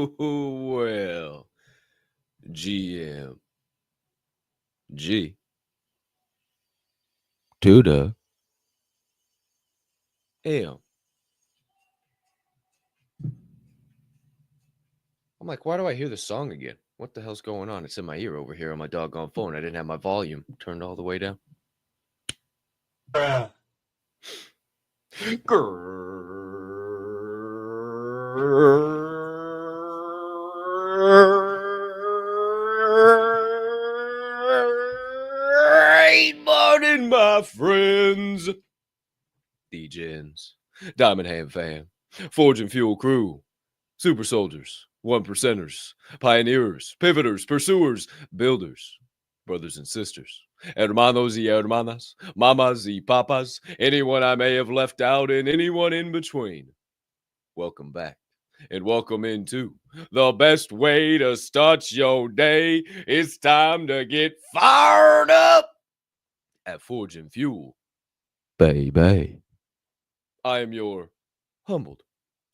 Well, GM G to the M. I'm like, why do I hear the song again? What the hell's going on? It's in my ear over here on my doggone phone. I didn't have my volume turned all the way down. Great morning, my friends. DJs, Diamond Hand Fam, Forge and Fuel Crew, Super Soldiers, One Percenters, Pioneers, Pivoters, Pursuers, Builders, brothers and sisters, hermanos y hermanas, mamas y papas, anyone I may have left out and anyone in between. Welcome back and welcome into the best way to start your day. It's time to get fired up at Forge and Fuel, baby. I am your humbled,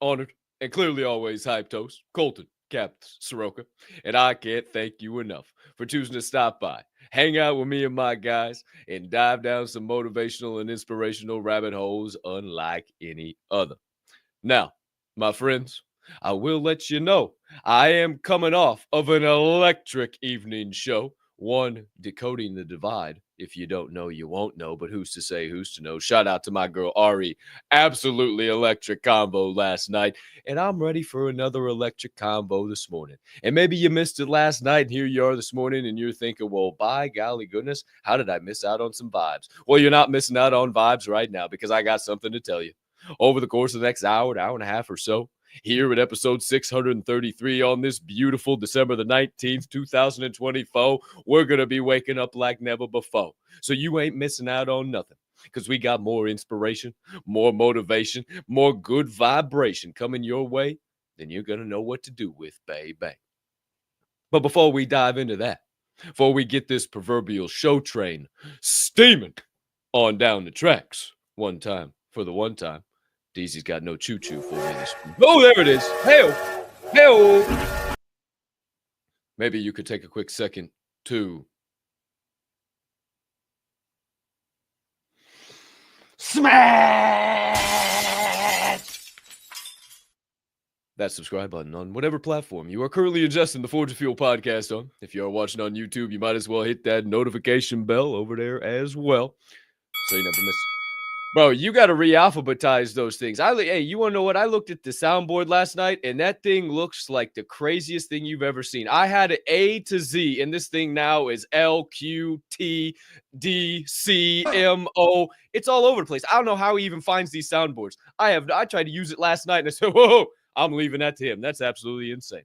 honored, and clearly always hyped host, Colton Capp Swirl One, and I can't thank you enough for choosing to stop by, hang out with me and my guys, and dive down some motivational and inspirational rabbit holes unlike any other. Now, my friends, I will let you know I am coming off of an electric evening show. One, Decoding the Divide. If you don't know, you won't know, but who's to say, who's to know? Shout out to my girl, Ari. Absolutely electric combo last night. And I'm ready for another electric combo this morning. And maybe you missed it last night, and here you are this morning, and you're thinking, well, by golly goodness, how did I miss out on some vibes? Well, you're not missing out on vibes right now, because I got something to tell you. Over the course of the next hour and a half or so, here at episode 633 on this beautiful December the 19th, 2024, we're going to be waking up like never before. So you ain't missing out on nothing, because we got more inspiration, more motivation, more good vibration coming your way then you're going to know what to do with, baby. But before we dive into that, before we get this proverbial show train steaming on down the tracks, one time for the one time, Deezy's got no choo-choo for me this week. Oh, there it is. Hey-o. Hey-o. Maybe you could take a quick second to smash that subscribe button on whatever platform you are currently ingesting the Forge of Fuel podcast on. If you are watching on YouTube, you might as well hit that notification bell over there as well, so you never miss. Bro, you got to re-alphabetize those things. Hey, you want to know what? I looked at the soundboard last night, and that thing looks like the craziest thing you've ever seen. I had A to Z, and this thing now is L, Q, T, D, C, M, O. It's all over the place. I don't know how he even finds these soundboards. I tried to use it last night, and I said, whoa, I'm leaving that to him. That's absolutely insane.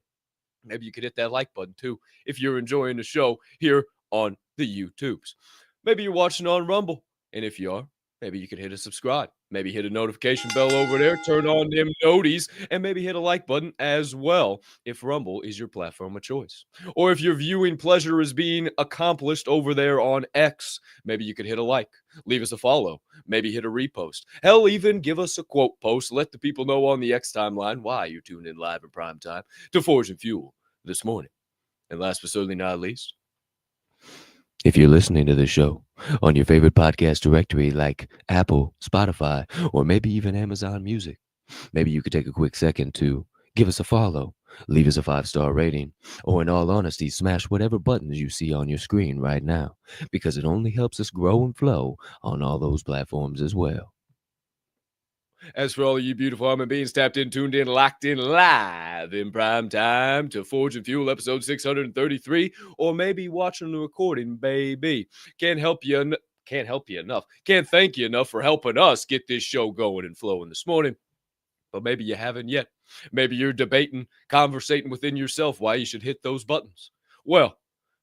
Maybe you could hit that like button, too, if you're enjoying the show here on the YouTubes. Maybe you're watching on Rumble, and if you are, maybe you could hit a subscribe, maybe hit a notification bell over there, turn on them noties, and maybe hit a like button as well if Rumble is your platform of choice. Or if your viewing pleasure is being accomplished over there on X, maybe you could hit a like, leave us a follow, maybe hit a repost. Hell, even give us a quote post. Let the people know on the X timeline why you tuned in live in prime time to Forge and Fuel this morning. And last but certainly not least, if you're listening to the show on your favorite podcast directory like Apple, Spotify, or maybe even Amazon Music, maybe you could take a quick second to give us a follow, leave us a 5-star rating, or in all honesty, smash whatever buttons you see on your screen right now, because it only helps us grow and flow on all those platforms as well. As for all of you beautiful human beings tapped in, tuned in, locked in live in prime time to Forge and Fuel episode 633, or maybe watching the recording, baby. Can't help you enough. Can't thank you enough for helping us get this show going and flowing this morning. But maybe you haven't yet. Maybe you're debating, conversating within yourself why you should hit those buttons. Well,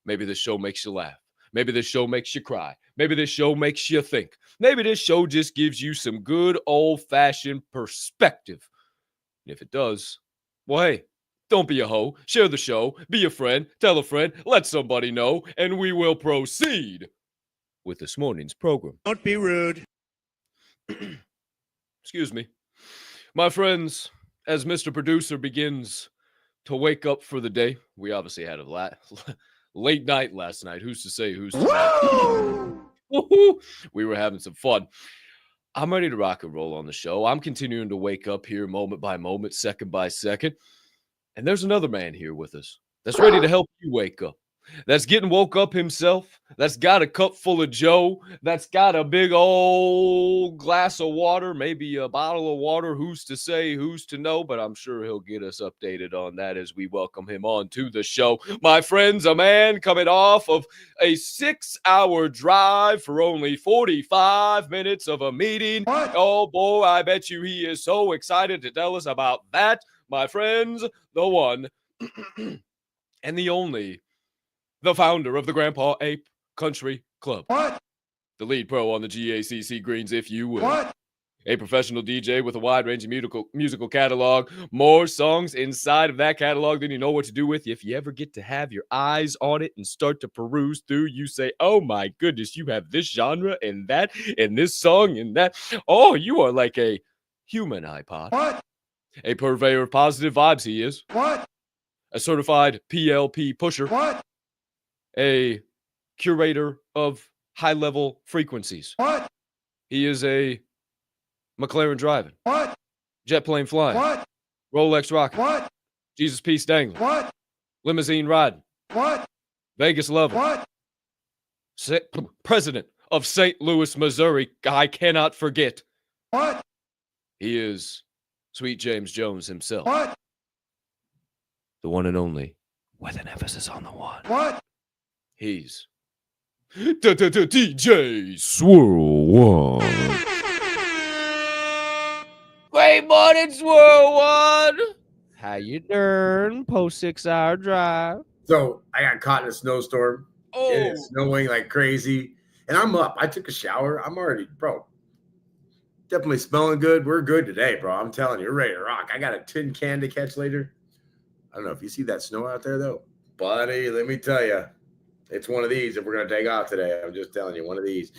maybe this show makes you laugh. Maybe this show makes you cry. Maybe this show makes you think. Maybe this show just gives you some good old-fashioned perspective. And if it does, well, hey, don't be a hoe. Share the show. Be a friend. Tell a friend. Let somebody know. And we will proceed with this morning's program. Don't be rude. Excuse me. My friends, as Mr. Producer begins to wake up for the day, we obviously had a late night last night. Who's to say who's to say? We were having some fun. I'm ready to rock and roll on the show. I'm continuing to wake up here moment by moment, second by second. And there's another man here with us that's ready to help you wake up. That's getting woke up himself. That's got a cup full of Joe. That's got a big old glass of water, maybe a bottle of water. Who's to say, who's to know? But I'm sure he'll get us updated on that as we welcome him on to the show. My friends, a man coming off of a 6-hour drive for only 45 minutes of a meeting. What? Oh, boy, I bet you he is so excited to tell us about that. My friends, the one and the only, the founder of the Grandpa Ape Country Club. What? The lead pro on the GACC Greens, if you will. What? A professional DJ with a wide-ranging musical catalog. More songs inside of that catalog than you know what to do with. If you ever get to have your eyes on it and start to peruse through, you say, oh my goodness, you have this genre and that and this song and that. Oh, you are like a human iPod. What? A purveyor of positive vibes he is. What? A certified PLP pusher. What? A curator of high-level frequencies. What? He is a McLaren driving. What? Jet plane flying. What? Rolex rocking. What? Jesus piece dangling. What? Limousine riding. What? Vegas loving. What? President of St. Louis, Missouri. I cannot forget. What? He is Sweet James Jones himself. What? The one and only, with an emphasis on the one. What? He's DJ Swirl One. Great morning, Swirl One. How you doing? Post 6-hour drive. So I got caught in a snowstorm. Oh, It is snowing like crazy. And I'm up. I took a shower. I'm already, bro. Definitely smelling good. We're good today, bro. I'm telling you, you're ready to rock. I got a tin can to catch later. I don't know if you see that snow out there, though. Buddy, let me tell you, it's one of these if we're going to take off today. I'm just telling you, one of these.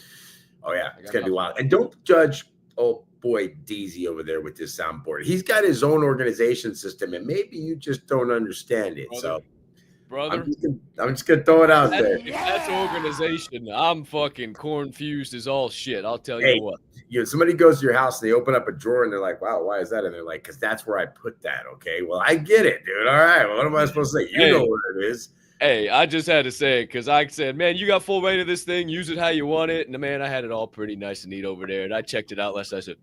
Oh, yeah, it's going to be wild. And don't judge, oh, boy, DZ over there with this soundboard. He's got his own organization system, and maybe you just don't understand it. Brother, I'm just gonna throw it out there. If that's organization, I'm fucking confused as all shit. I'll tell Hey, you what. Somebody goes to your house and they open up a drawer and they're like, "Wow, why is that?" And they're like, "Because that's where I put that." Okay, well, I get it, dude. All right, well, what am I supposed to say? You know where it is. Hey, I just had to say it because I said, "Man, you got full reign of this thing. Use it how you want it." And man, I had it all pretty nice and neat over there. And I checked it out last night. I said,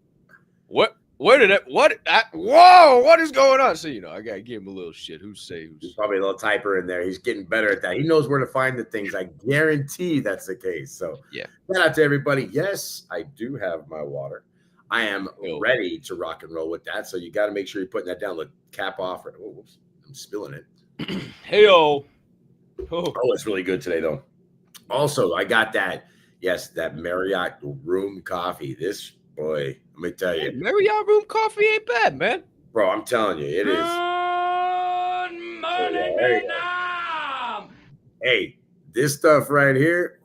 "What? Where did it? What? Whoa! What is going on?" So I gotta give him a little shit. He's probably a little typer in there. He's getting better at that. He knows where to find the things. I guarantee that's the case. So yeah, shout out to everybody. Yes, I do have my water. I am ready to rock and roll with that. So you got to make sure you're putting that down. Look, cap off. Oh, whoops, I'm spilling it. Hey-o. Oh, it's really good today, though. Also, I got that. Yes, that Marriott room coffee. This boy. Let me tell you. Marriott room coffee ain't bad, man. Bro, I'm telling you, it is. Good morning, Vietnam. Hey, this stuff right here,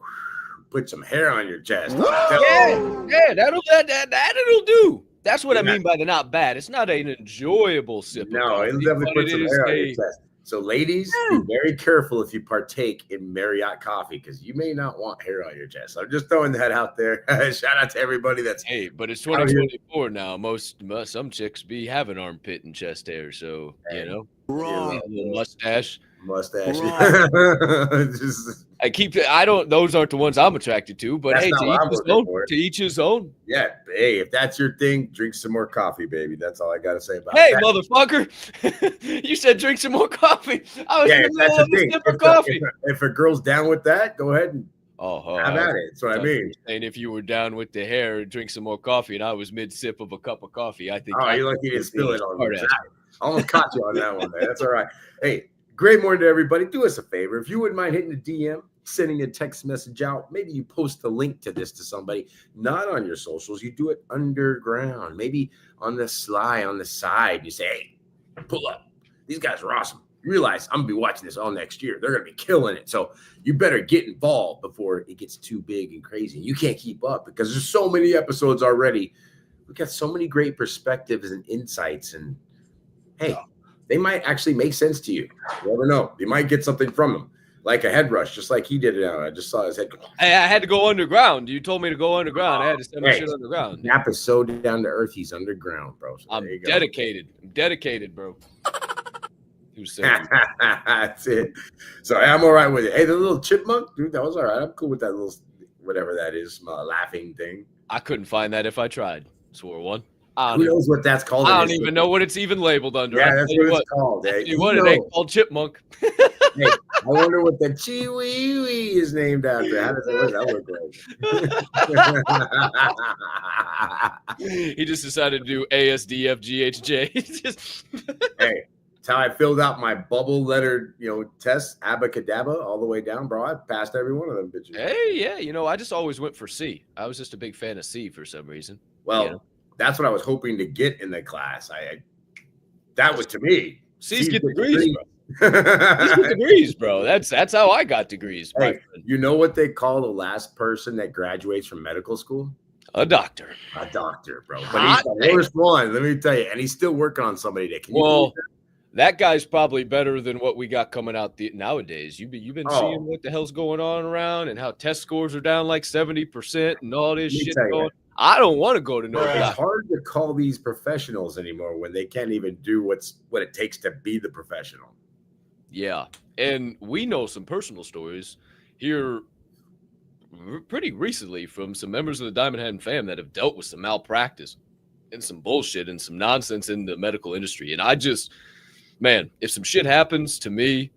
put some hair on your chest. Yeah, that'll do. That's what I mean by the not bad. It's not an enjoyable sip. No, it'll definitely put some hair on your chest. So, ladies, be very careful if you partake in Marriott coffee because you may not want hair on your chest. I'm just throwing that out there. Shout out to everybody that's but it's 2024 now. Some chicks be having armpit and chest hair, so wrong. A little mustache. Those aren't the ones I'm attracted to, but hey, to each his own. Yeah. Hey, if that's your thing, drink some more coffee, baby. That's all I got to say about that. Hey, motherfucker. You said drink some more coffee. I was in the middle of a sip of coffee. If a girl's down with that, go ahead and have at it. That's what I mean. And if you were down with the hair, drink some more coffee, and I was mid-sip of a cup of coffee, I think. Oh, you're lucky you didn't spill it on me. I almost caught you on that one, man. That's all right. Hey, great morning to everybody. Do us a favor. If you wouldn't mind hitting the DM, sending a text message out, maybe you post the link to this to somebody, not on your socials. You do it underground, maybe on the sly, on the side. You say, hey, pull up. These guys are awesome. You realize I'm going to be watching this all next year. They're going to be killing it. So you better get involved before it gets too big and crazy. You can't keep up because there's so many episodes already. We've got so many great perspectives and insights. And, hey, they might actually make sense to you. You never know. You might get something from them, like a head rush, just like he did it. I just saw his head. Hey, I had to go underground. You told me to go underground. I had to send my shit underground. Nap is so down to earth. He's underground, bro. So I'm dedicated. I'm dedicated, bro. That's it. So I'm all right with it. Hey, the little chipmunk, dude, that was all right. I'm cool with that little whatever that is, laughing thing. I couldn't find that if I tried. Swore one. Who knows what that's called? I don't even know what it's even labeled under. Yeah, that's what it's called. It ain't called chipmunk. Hey, I wonder what the Chiwi is named after. How does that look like? He just decided to do ASDFGHJ. Hey, it's how I filled out my bubble lettered, test, abacadabra, all the way down, bro. I passed every one of them bitches. Hey, yeah, I just always went for C. I was just a big fan of C for some reason. Well, that's what I was hoping to get in the class. That was to me. C's get degrees, bro. C's get degrees, bro. That's how I got degrees. Hey, you know what they call the last person that graduates from medical school? A doctor. A doctor, bro. But he's the worst one, let me tell you. And he's still working on somebody that can. That guy's probably better than what we got coming out nowadays. You've been seeing what the hell's going on around and how test scores are down like 70% and all this shit going. I don't want to go to no. It's hard to call these professionals anymore when they can't even do what it takes to be the professional. Yeah, and we know some personal stories here pretty recently from some members of the Diamond Hand fam that have dealt with some malpractice and some bullshit and some nonsense in the medical industry. And man, if some shit happens to me,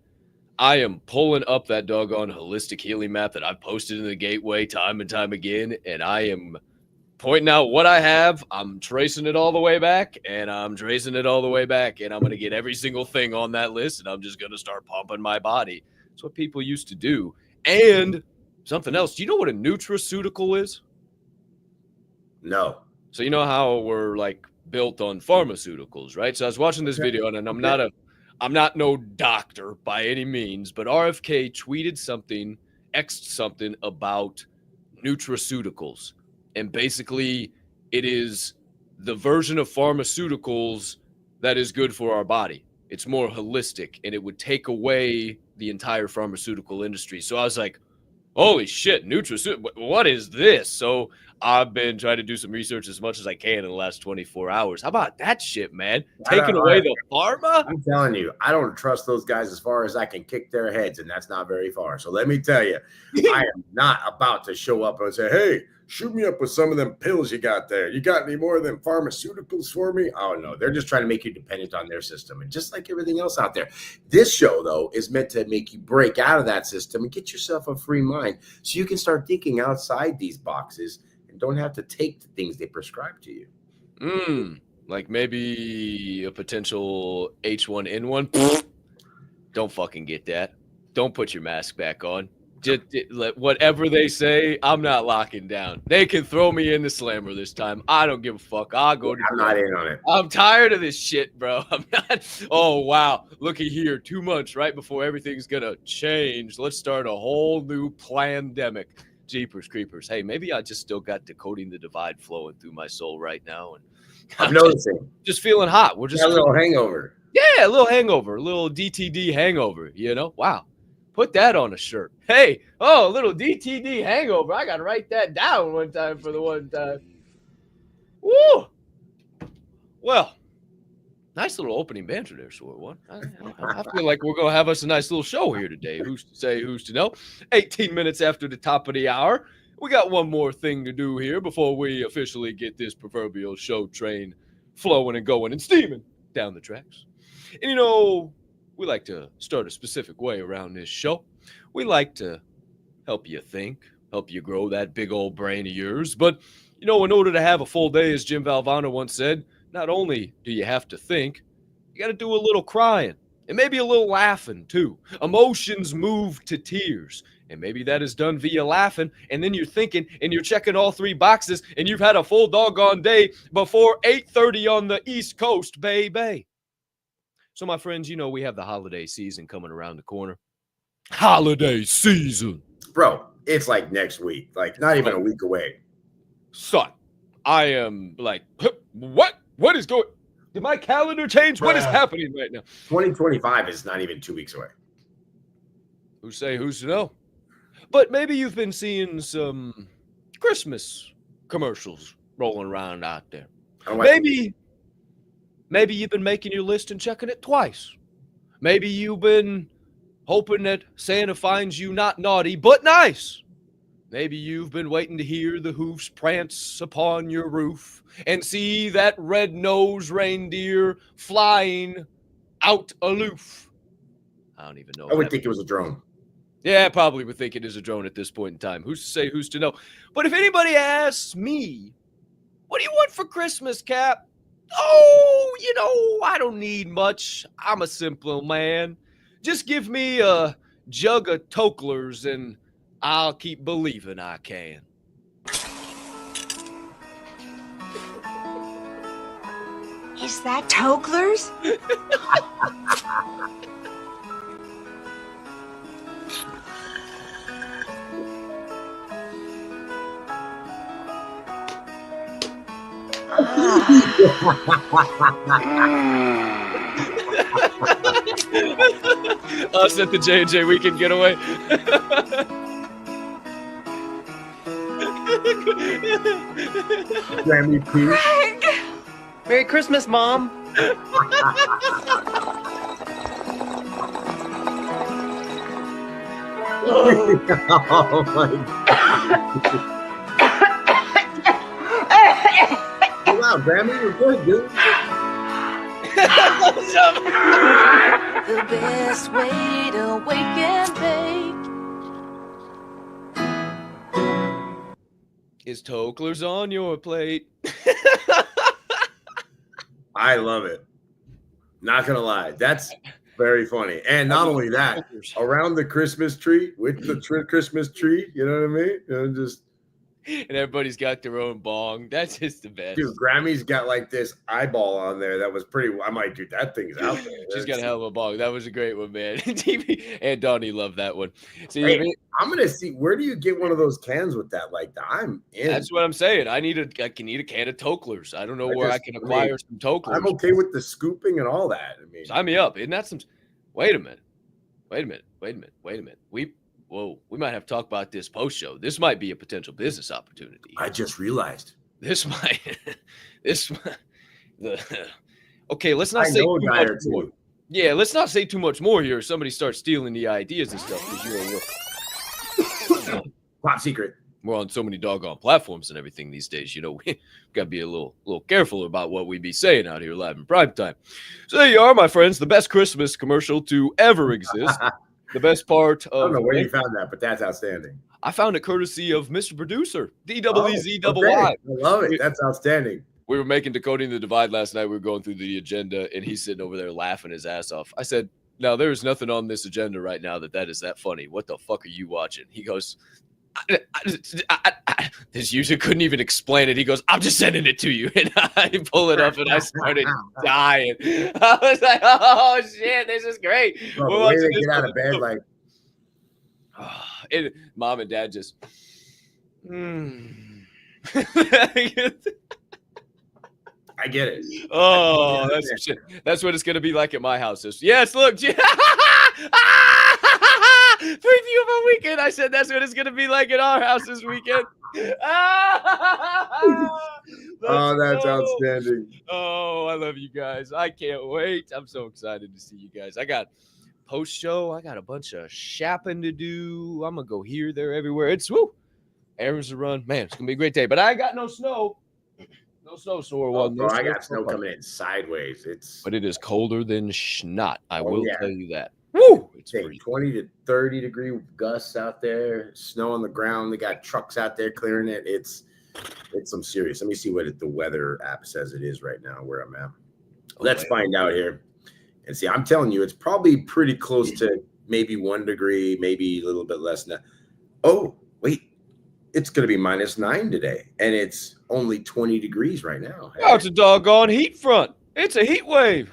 I am pulling up that doggone holistic healing map that I've posted in the gateway time and time again, and I am pointing out what I have. I'm tracing it all the way back, and I'm tracing it all the way back, and I'm going to get every single thing on that list, and I'm just going to start pumping my body. It's what people used to do. And something else. Do you know what a nutraceutical is? No. So you know how we're like built on pharmaceuticals, right? So I was watching this video, and I'm not no doctor by any means, but RFK tweeted something, X'd something about nutraceuticals, and basically it is the version of pharmaceuticals that is good for our body. It's more holistic, and it would take away the entire pharmaceutical industry. So I was like, holy shit, nutraceutical, what is this? So I've been trying to do some research as much as I can in the last 24 hours. How about that shit, man? Taking away the pharma? I'm telling you, I don't trust those guys as far as I can kick their heads, and that's not very far. So let me tell you, I am not about to show up and say, hey, shoot me up with some of them pills you got there. You got any more of them pharmaceuticals for me? Oh, no. They're just trying to make you dependent on their system. And just like everything else out there, this show, though, is meant to make you break out of that system and get yourself a free mind so you can start thinking outside these boxes and don't have to take the things they prescribe to you. Like maybe a potential H1N1. Don't fucking get that. Don't put your mask back on. Just whatever they say, I'm not locking down. They can throw me in the slammer this time. I don't give a fuck. I'll go to I'm not in on it. I'm tired of this shit, bro. I'm not. Oh, wow. Looky here. 2 months right before everything's going to change. Let's start a whole new pandemic. Jeepers creepers. Hey, maybe I just still got Decoding the Divide flowing through my soul right now. And I'm noticing. Just feeling hot. We're just a little hangover. Yeah, a little hangover. A little DTD hangover, you know? Wow. Put that on a shirt. Hey, a little DTD hangover. I got to write that down one time for the one time. Woo! Well, nice little opening banter there, Swirl One. I feel like we're going to have us a nice little show here today. Who's to say, who's to know? 18 minutes after the top of the hour. We got one more thing to do here before we officially get this proverbial show train flowing and going and steaming down the tracks. And, you know, we like to start a specific way around this show. We like to help you think, help you grow that big old brain of yours. But, you know, in order to have a full day, as Jim Valvano once said, not only do you have to think, you got to do a little crying and maybe a little laughing too. Emotions move to tears. And maybe that is done via laughing, and then you're thinking, and you're checking all 3 boxes, and you've had a full doggone day before 8:30 on the East Coast, baby. So, my friends, you know we have the holiday season coming around the corner. Holiday season. Bro, it's like next week. Like, not even a week away. Son, I am like, what? What is going? Did my calendar change? What is happening right now? 2025 is not even 2 weeks away. Who's to know? But maybe you've been seeing some Christmas commercials rolling around out there. Maybe you've been making your list and checking it twice. Maybe you've been hoping that Santa finds you not naughty, but nice. Maybe you've been waiting to hear the hoofs prance upon your roof and see that red-nosed reindeer flying out aloof. I don't even know. I would think it was a drone. Yeah, I probably would think it is a drone at this point in time. Who's to say, who's to know? But if anybody asks me, what do you want for Christmas, Cap? Oh, you know, I don't need much. I'm a simple man. Just give me a jug of Toklers and I'll keep believing I can. Is that Toklers? Us at the J&J Weekend Getaway. Grammy P. Merry Christmas, Mom. Oh my God. Wow, Grammy, you're good, dude. The best way to wake and bake is Toklers on your plate. I love it. Not gonna lie, that's very funny. And not only that, around the Christmas tree with the Christmas tree, you know what I mean? You know, just And everybody's got their own bong. That's just the best. Dude, Grammy's got like this eyeball on there that was pretty. I'm like, dude, that thing's out there. She's got a hell of a bong. That was a great one, man. TV and Donnie loved that one. See, hey, I'm gonna see. Where do you get one of those cans with that? Like, I'm in. That's what I'm saying. I need a can of Toklers. I don't know where I can acquire some Toklers. I'm okay with the scooping and all that. I mean, sign me up. Isn't that some? Wait a minute. We might have to talk about this post show. This might be a potential business opportunity. I just realized okay, let's not say too much more. Yeah, let's not say too much more here. Somebody starts stealing the ideas and stuff because top secret. We're on so many doggone platforms and everything these days. You know, we got to be a little careful about what we be saying out here live in prime time. So there you are, my friends. The best Christmas commercial to ever exist. The best part of... I don't know where you found that, but that's outstanding. I found it courtesy of Mr. Producer, DWZYY. Okay. I love it. That's outstanding. We were making Decoding the Divide last night. We were going through the agenda, and he's sitting over there laughing his ass off. I said, now, there's nothing on this agenda right now that is that funny. What the fuck are you watching? He goes... this user couldn't even explain it. He goes, I'm just sending it to you. And I pull it up and I started dying. I was like, oh shit, this is great. Bro, the way they get out of bed, like and mom and dad just I get it. Oh, that's some shit. That's what it's gonna be like at my house. Yes, look. Preview of a weekend. I said that's what it's gonna be like at our house this weekend. That's outstanding. Oh, I love you guys. I can't wait. I'm so excited to see you guys. I got post show. I got a bunch of shopping to do. I'm gonna go here, there, everywhere. It's errands to run. Man, it's gonna be a great day. But I got no snow. No snow, Swirl One. Bro, I got snow coming in sideways. But it is colder than schnot. I will tell you that. Woo! It's 20 to 30 degree gusts out there, snow on the ground. They got trucks out there clearing it. It's some serious. Let me see what the weather app says it is right now where I'm at. Let's find out here and see. I'm telling you, it's probably pretty close to maybe 1 degree, maybe a little bit less than that. Oh, wait. It's going to be -9 today, and it's only 20 degrees right now. Oh, it's a doggone heat front. It's a heat wave.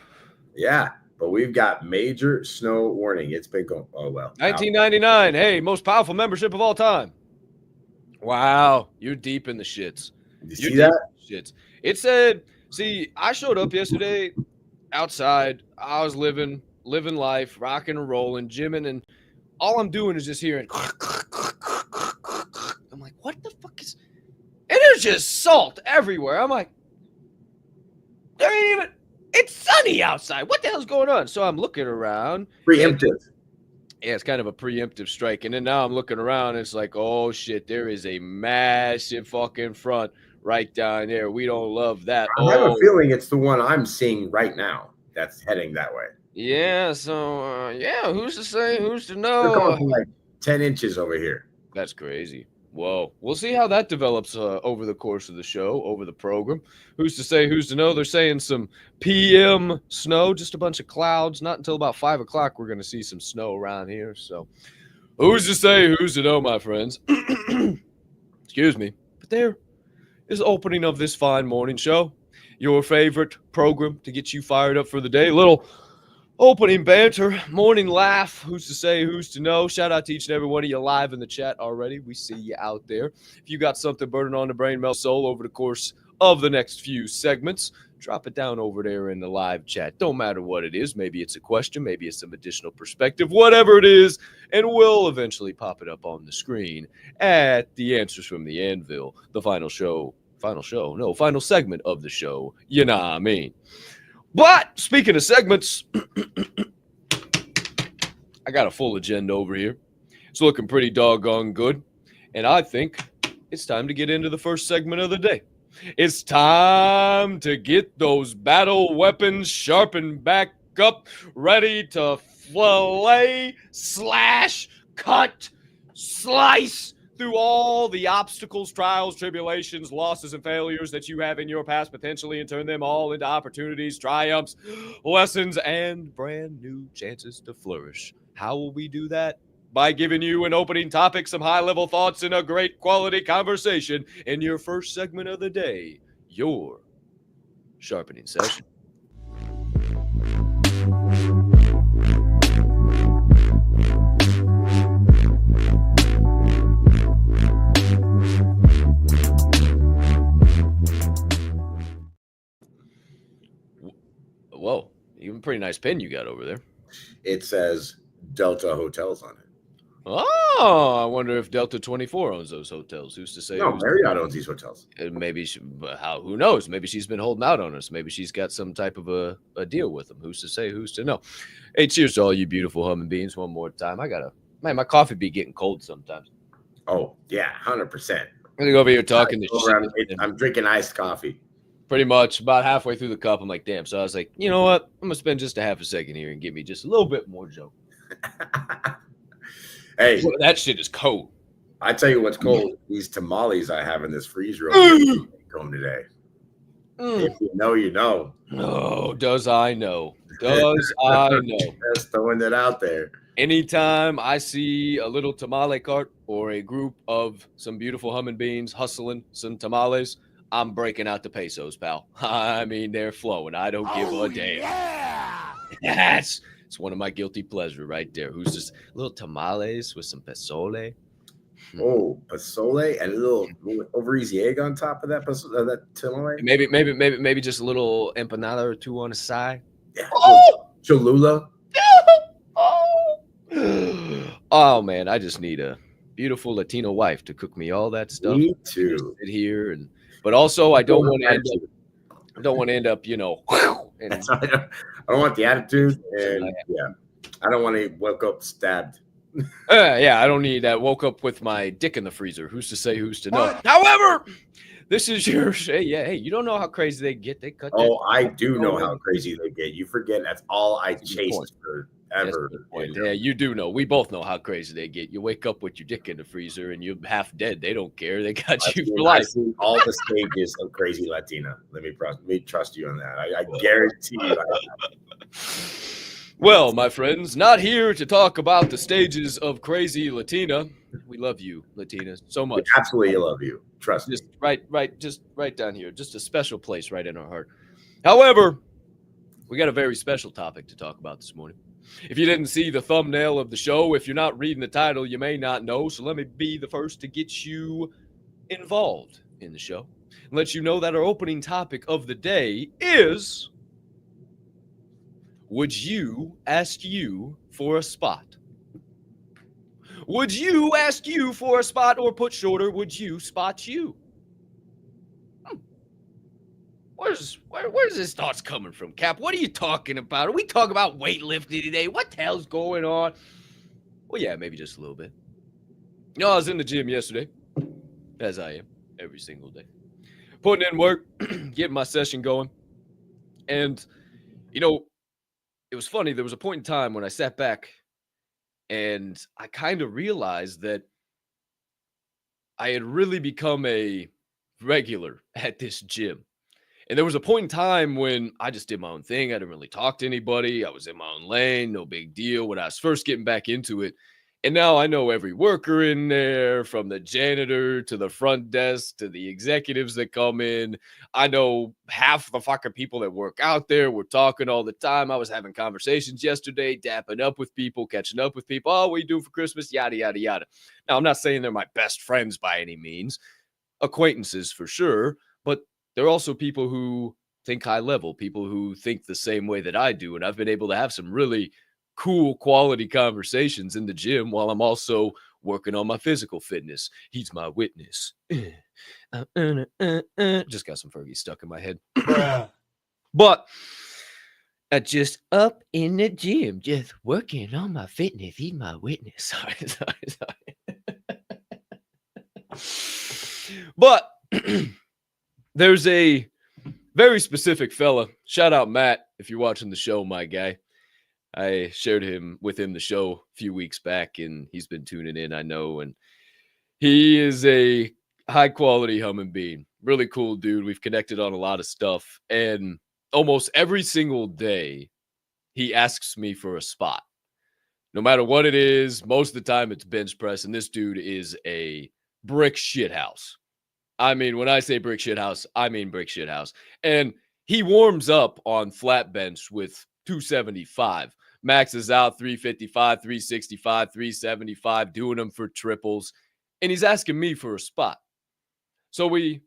Yeah. But we've got major snow warning. It's been going, 1999. Hey, most powerful membership of all time. Wow. You're deep in the shits. You see that? Shits. It said, see, I showed up yesterday outside. I was living life, rocking and rolling, gymming, and all I'm doing is just hearing. I'm like, what the fuck is. And there's just salt everywhere. I'm like, there ain't even. It's sunny outside. What the hell's going on? So I'm looking around. Preemptive. Yeah, it's kind of a preemptive strike. And then now I'm looking around. And it's like, oh, shit, there is a massive fucking front right down there. We don't love that. I have a feeling it's the one I'm seeing right now that's heading that way. Yeah, so, who's to say? Who's to know? They're going from like 10 inches over here. That's crazy. Whoa. We'll see how that develops over the course of the show, over the program. Who's to say, who's to know? They're saying some PM snow, just a bunch of clouds. Not until about 5 o'clock we're going to see some snow around here. So who's to say, who's to know, my friends? Excuse me. But there is the opening of this fine morning show. Your favorite program to get you fired up for the day. Little opening banter, morning laugh. Who's to say, who's to know? Shout out to each and every one of you live in the chat already. We see you out there. If you got something burning on the brain, melt soul over the course of the next few segments, drop it down over there in the live chat. Don't matter what it is. Maybe it's a question. Maybe it's some additional perspective. Whatever it is. And we'll eventually pop it up on the screen at the Answers from the Anvil, the final segment of the show. You know what I mean? But speaking of segments, I got a full agenda over here. It's looking pretty doggone good. And I think it's time to get into the first segment of the day. It's time to get those battle weapons sharpened back up, ready to fillet, slash, cut, slice through all the obstacles, trials, tribulations, losses, and failures that you have in your past potentially and turn them all into opportunities, triumphs, lessons, and brand new chances to flourish. How will we do that? by giving you an opening topic, some high-level thoughts, and a great quality conversation in your first segment of the day, your Sharpening Session. Whoa, even pretty nice pen you got over there. It says Delta Hotels on it. Oh, I wonder if Delta 24 owns those hotels. Who's to say? No, Marriott owns these hotels. Maybe who knows? Maybe she's been holding out on us. Maybe she's got some type of a deal with them. Who's to say? Who's to know? Hey, cheers to all you beautiful humming beings one more time. My coffee be getting cold sometimes. Oh, yeah, 100%. I'm gonna go over here talking to shit. I'm drinking iced coffee. Pretty much about halfway through the cup, I'm like, damn. So I was like, you know what? I'm gonna spend just a half a second here and give me just a little bit more joke. Hey, well, that shit is cold. I tell you what's cold. These tamales I have in this freezer home today. If you know, you know. Oh, does I know? Does I know? Just throwing it out there. Anytime I see a little tamale cart or a group of some beautiful humming beans hustling some tamales, I'm breaking out the pesos, pal. I mean, they're flowing. I don't give a damn. Yeah. It's one of my guilty pleasure right there. Who's just little tamales with some pozole? Oh, pozole and a little over easy egg on top of that that tamale. Maybe just a little empanada or two on the side. Yeah. Oh! Cholula. Oh man, I just need a beautiful Latino wife to cook me all that stuff. Me too. Sit here but also I don't want to end up, you know. And, I don't want the attitude, and yeah, I don't want to wake up stabbed. Yeah, I don't need that. Woke up with my dick in the freezer. Who's to say? Who's to know? However, this is your hey, you don't know how crazy they get. They cut. Oh, I do know how crazy they get. You forget that's all I chased forever. Yeah, you do know. We both know how crazy they get. You wake up with your dick in the freezer and you're half dead. They don't care. They got you for life. I've seen all the stages of Crazy Latina. Let me trust you on that. I guarantee you. Well, my friends, not here to talk about the stages of Crazy Latina. We love you, Latina, so much. We absolutely love you. Trust me. Just right down here. Just a special place right in our heart. However, we got a very special topic to talk about this morning. If you didn't see the thumbnail of the show, if you're not reading the title, you may not know. So let me be the first to get you involved in the show and let you know that our opening topic of the day is: would you ask you for a spot? Would you ask you for a spot, or put shorter, would you spot you? Where's this thoughts coming from, Cap? What are you talking about? Are we talking about weightlifting today? What the hell's going on? Well, yeah, maybe just a little bit. You know, I was in the gym yesterday, as I am every single day, putting in work, getting my session going. And, you know, it was funny. There was a point in time when I sat back and I kind of realized that I had really become a regular at this gym. And there was a point in time when I just did my own thing. I didn't really talk to anybody. I was in my own lane, no big deal when I was first getting back into it. And now I know every worker in there, from the janitor to the front desk to the executives that come in. I know half the fucking people that work out there. We're talking all the time. I was having conversations yesterday, dapping up with people, catching up with people. Oh, what are you doing for Christmas? Yada, yada, yada. Now, I'm not saying they're my best friends by any means. Acquaintances for sure. But they're also people who think high level, people who think the same way that I do. And I've been able to have some really cool quality conversations in the gym while I'm also working on my physical fitness. He's my witness. Just got some Fergie stuck in my head. But just up in the gym, just working on my fitness. He's my witness. Sorry. But there's a very specific fella. Shout out Matt, if you're watching the show, my guy. I shared him within the show a few weeks back, and he's been tuning in, I know. And he is a high-quality human being. Really cool dude. We've connected on a lot of stuff. And almost every single day, he asks me for a spot. No matter what it is, most of the time it's bench press, and this dude is a brick shit house. I mean, when I say brick shit house, I mean brick shit house. And he warms up on flat bench with 275, maxes out 355, 365, 375, doing them for triples, and he's asking me for a spot. So he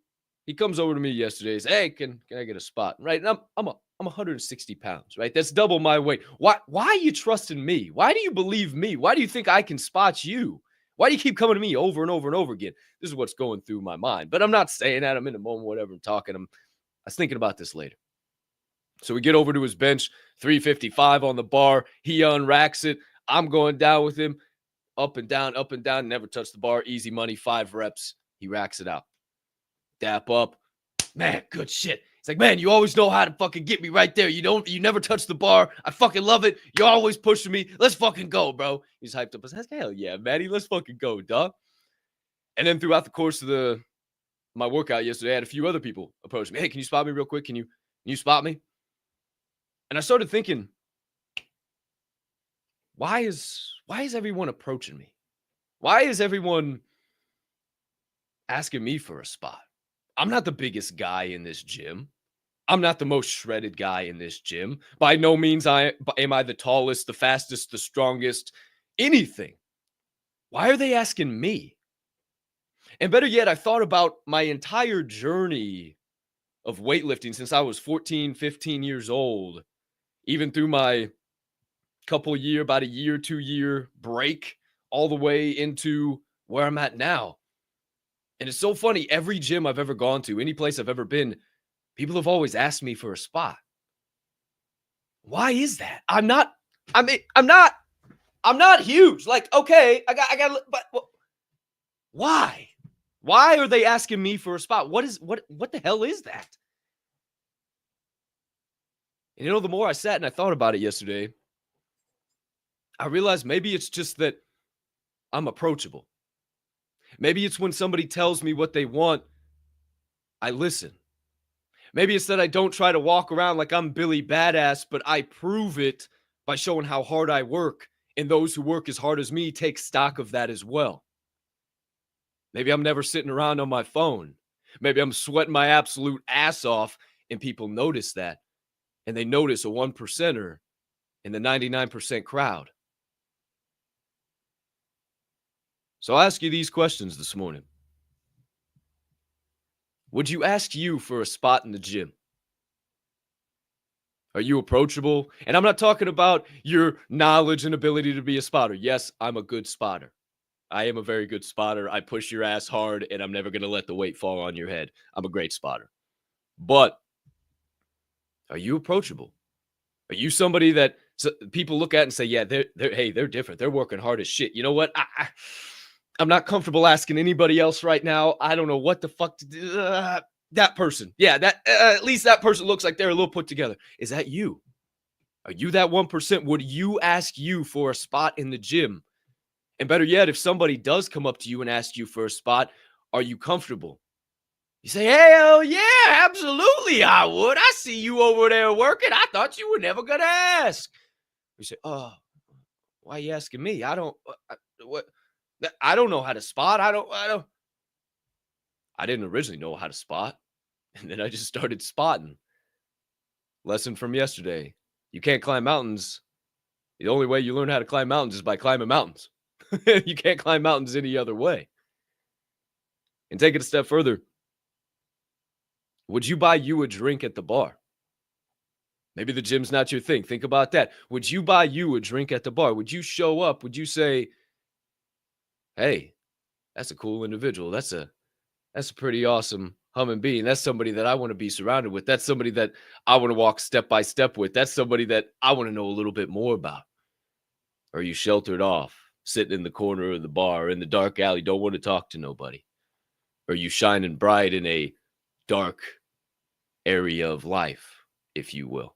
comes over to me yesterday. He says, "Hey, can I get a spot?" Right? And I'm 160 pounds, right? That's double my weight. Why are you trusting me? Why do you believe me? Why do you think I can spot you? Why do you keep coming to me over and over and over again? This is what's going through my mind. But I'm not saying that. I'm in the moment, whatever I'm talking. I was thinking about this later. So we get over to his bench, 355 on the bar. He unracks it. I'm going down with him, up and down, never touch the bar. Easy money, 5 reps. He racks it out. Dap up. Man, good shit. It's like, man, you always know how to fucking get me right there. You never touch the bar. I fucking love it. You're always pushing me. Let's fucking go, bro. He's hyped up. I said, hell yeah, Maddie. Let's fucking go, dog. And then throughout the course of my workout yesterday, I had a few other people approach me. Hey, can you spot me real quick? Can you spot me? And I started thinking, why is everyone approaching me? Why is everyone asking me for a spot? I'm not the biggest guy in this gym. I'm not the most shredded guy in this gym. By no means am I the tallest, the fastest, the strongest, anything. Why are they asking me? And better yet, I thought about my entire journey of weightlifting since I was 14, 15 years old, even through my about a year, 2-year break, all the way into where I'm at now. And it's so funny, every gym I've ever gone to, any place I've ever been, people have always asked me for a spot. Why is that? I'm not huge. Like, okay, I got, but why? Why are they asking me for a spot? What the hell is that? And the more I sat and I thought about it yesterday, I realized maybe it's just that I'm approachable. Maybe it's when somebody tells me what they want, I listen. Maybe it's that I don't try to walk around like I'm Billy Badass, but I prove it by showing how hard I work. And those who work as hard as me take stock of that as well. Maybe I'm never sitting around on my phone. Maybe I'm sweating my absolute ass off and people notice that. And they notice a 1%er in the 99% crowd. So I'll ask you these questions this morning. Would you ask you for a spot in the gym? Are you approachable? And I'm not talking about your knowledge and ability to be a spotter. Yes, I'm a good spotter. I am a very good spotter. I push your ass hard, and I'm never going to let the weight fall on your head. I'm a great spotter. But are you approachable? Are you somebody that people look at and say, yeah, they're different. They're working hard as shit. You know what? I'm not comfortable asking anybody else right now. I don't know what the fuck to do. That person. Yeah, at least that person looks like they're a little put together. Is that you? Are you that 1%? Would you ask you for a spot in the gym? And better yet, if somebody does come up to you and ask you for a spot, are you comfortable? You say, hell yeah, absolutely I would. I see you over there working. I thought you were never going to ask. You say, oh, why are you asking me? I don't know how to spot. I didn't originally know how to spot. And then I just started spotting. Lesson from yesterday. You can't climb mountains. The only way you learn how to climb mountains is by climbing mountains. You can't climb mountains any other way. And take it a step further. Would you buy you a drink at the bar? Maybe the gym's not your thing. Think about that. Would you buy you a drink at the bar? Would you show up? Would you say, hey, that's a cool individual. That's a pretty awesome humming being. That's somebody that I want to be surrounded with. That's somebody that I want to walk step by step with. That's somebody that I want to know a little bit more about. Or are you sheltered off, sitting in the corner of the bar in the dark alley, don't want to talk to nobody? Or are you shining bright in a dark area of life, if you will?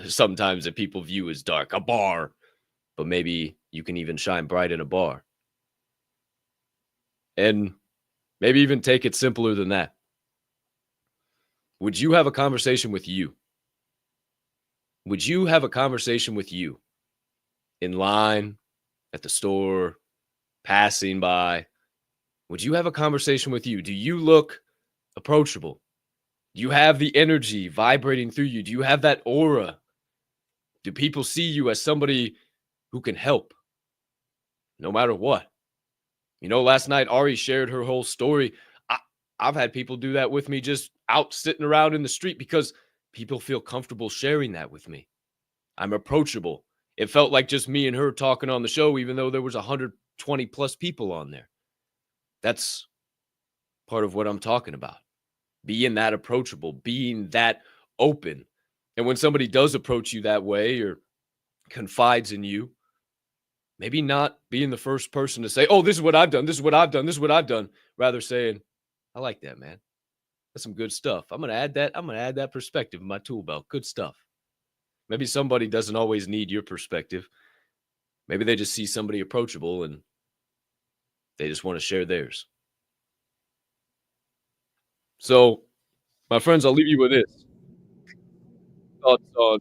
Sometimes that people view as dark, a bar, but maybe you can even shine bright in a bar. And maybe even take it simpler than that. Would you have a conversation with you? Would you have a conversation with you in line, at the store, passing by, would you have a conversation with you? Do you look approachable? Do you have the energy vibrating through you? Do you have that aura? Do people see you as somebody who can help no matter what? Last night Ari shared her whole story. I've had people do that with me just out sitting around in the street because people feel comfortable sharing that with me. I'm approachable. It felt like just me and her talking on the show, even though there was 120 plus people on there. That's part of what I'm talking about. Being that approachable, being that open. And when somebody does approach you that way or confides in you, maybe not being the first person to say, oh, this is what I've done. This is what I've done. This is what I've done. Rather saying, I like that, man. That's some good stuff. I'm going to add that perspective in my tool belt. Good stuff. Maybe somebody doesn't always need your perspective. Maybe they just see somebody approachable and they just want to share theirs. So, my friends, I'll leave you with this. Thoughts on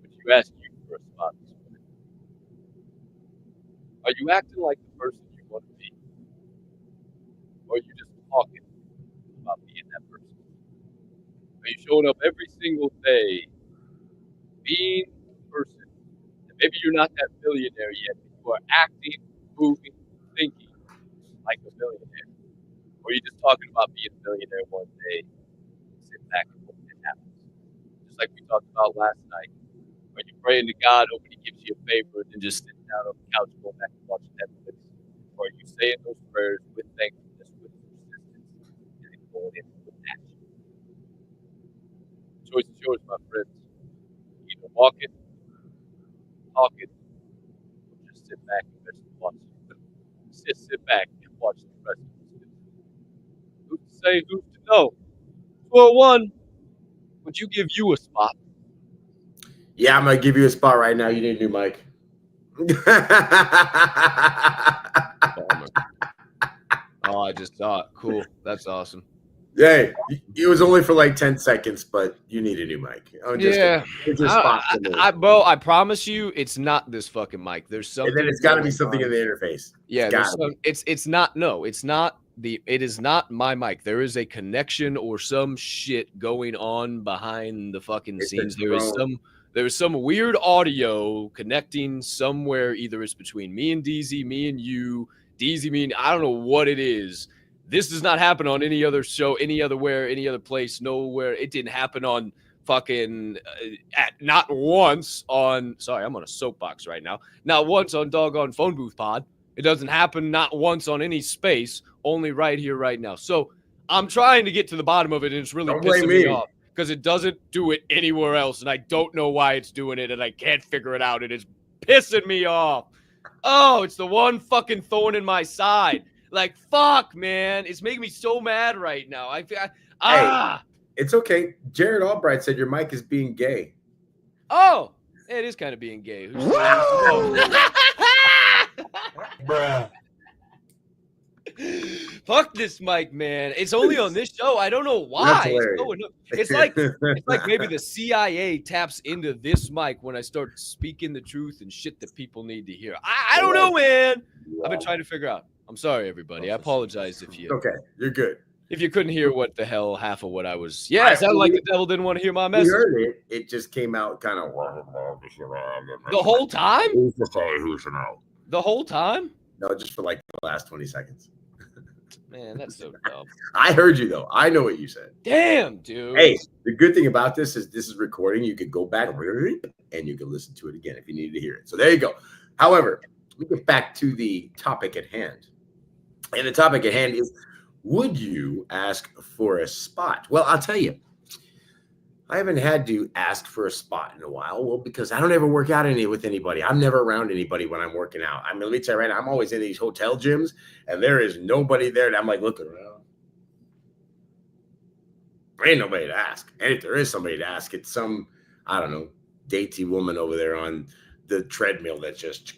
what you asked you for a spot this morning. Are you acting like the person you want to be? Or are you just talking about being that person? Are you showing up every single day being the person? And maybe you're not that millionaire yet, but you are acting, moving, thinking like a millionaire. Or are you just talking about being a millionaire one day, sit back and hope it happens? Just like we talked about last night. Are you praying to God, hoping He gives you a favor, and then just sitting down on the couch going back and watching Netflix? Or are you saying those prayers with thankfulness, with persistence, and then going into the action? The choice is yours, my friends. Either walk it, talk it, or just sit back and just watch it. Sit back and watch the rest of this. Who's to say, who's to know? Swirl One, would you give you a spot? Yeah, I'm gonna give you a spot right now. You need a new mic. Oh, I just thought, cool. That's awesome. Hey, it was only for like 10 seconds, but you need a new mic. Bro, I promise you, it's not this fucking mic. There's something. And then it's got to be something in the interface. Yeah, it's not. No, it's not it is not my mic. There is a connection or some shit going on behind the fucking scenes. There is some weird audio connecting somewhere. Either it's between me and DZ, me and you, DZ, me and I don't know what it is. This does not happen on any other show, any other place, nowhere. It didn't happen on fucking not once on. Sorry, I'm on a soapbox right now. Not once on doggone Phone Booth Pod. It doesn't happen not once on any space. Only right here, right now. So I'm trying to get to the bottom of it, and it's really pissing me off because it doesn't do it anywhere else, and I don't know why it's doing it, and I can't figure it out. It is pissing me off. Oh, it's the one fucking thorn in my side. Like, fuck, man. It's making me so mad right now. Hey, it's okay. Jared Albright said your mic is being gay. Oh, it is kind of being gay. Bruh. Fuck this mic, man. It's only on this show. I don't know why. It's like maybe the CIA taps into this mic when I start speaking the truth and shit that people need to hear. I don't know, man. I've been trying to figure out. I'm sorry, everybody. I apologize if you. Okay, you're good. If you couldn't hear what the hell half of what I was. Yeah, it sounded like the devil didn't want to hear my message. You heard it. It just came out kind of. The whole time? The whole time? No, just for like the last 20 seconds. Man, that's so dumb. I heard you, though. I know what you said. Damn, dude. Hey, the good thing about this is recording. You could go back and you can listen to it again if you needed to hear it. So there you go. However, let me get back to the topic at hand. And the topic at hand is, would you ask for a spot? Well, I'll tell you, I haven't had to ask for a spot in a while. Well, because I don't ever work out with anybody. I'm never around anybody when I'm working out. I mean, let me tell you right now, I'm always in these hotel gyms, and there is nobody there. And I'm like looking around. There ain't nobody to ask. And if there is somebody to ask, it's some, I don't know, dainty woman over there on the treadmill that's just.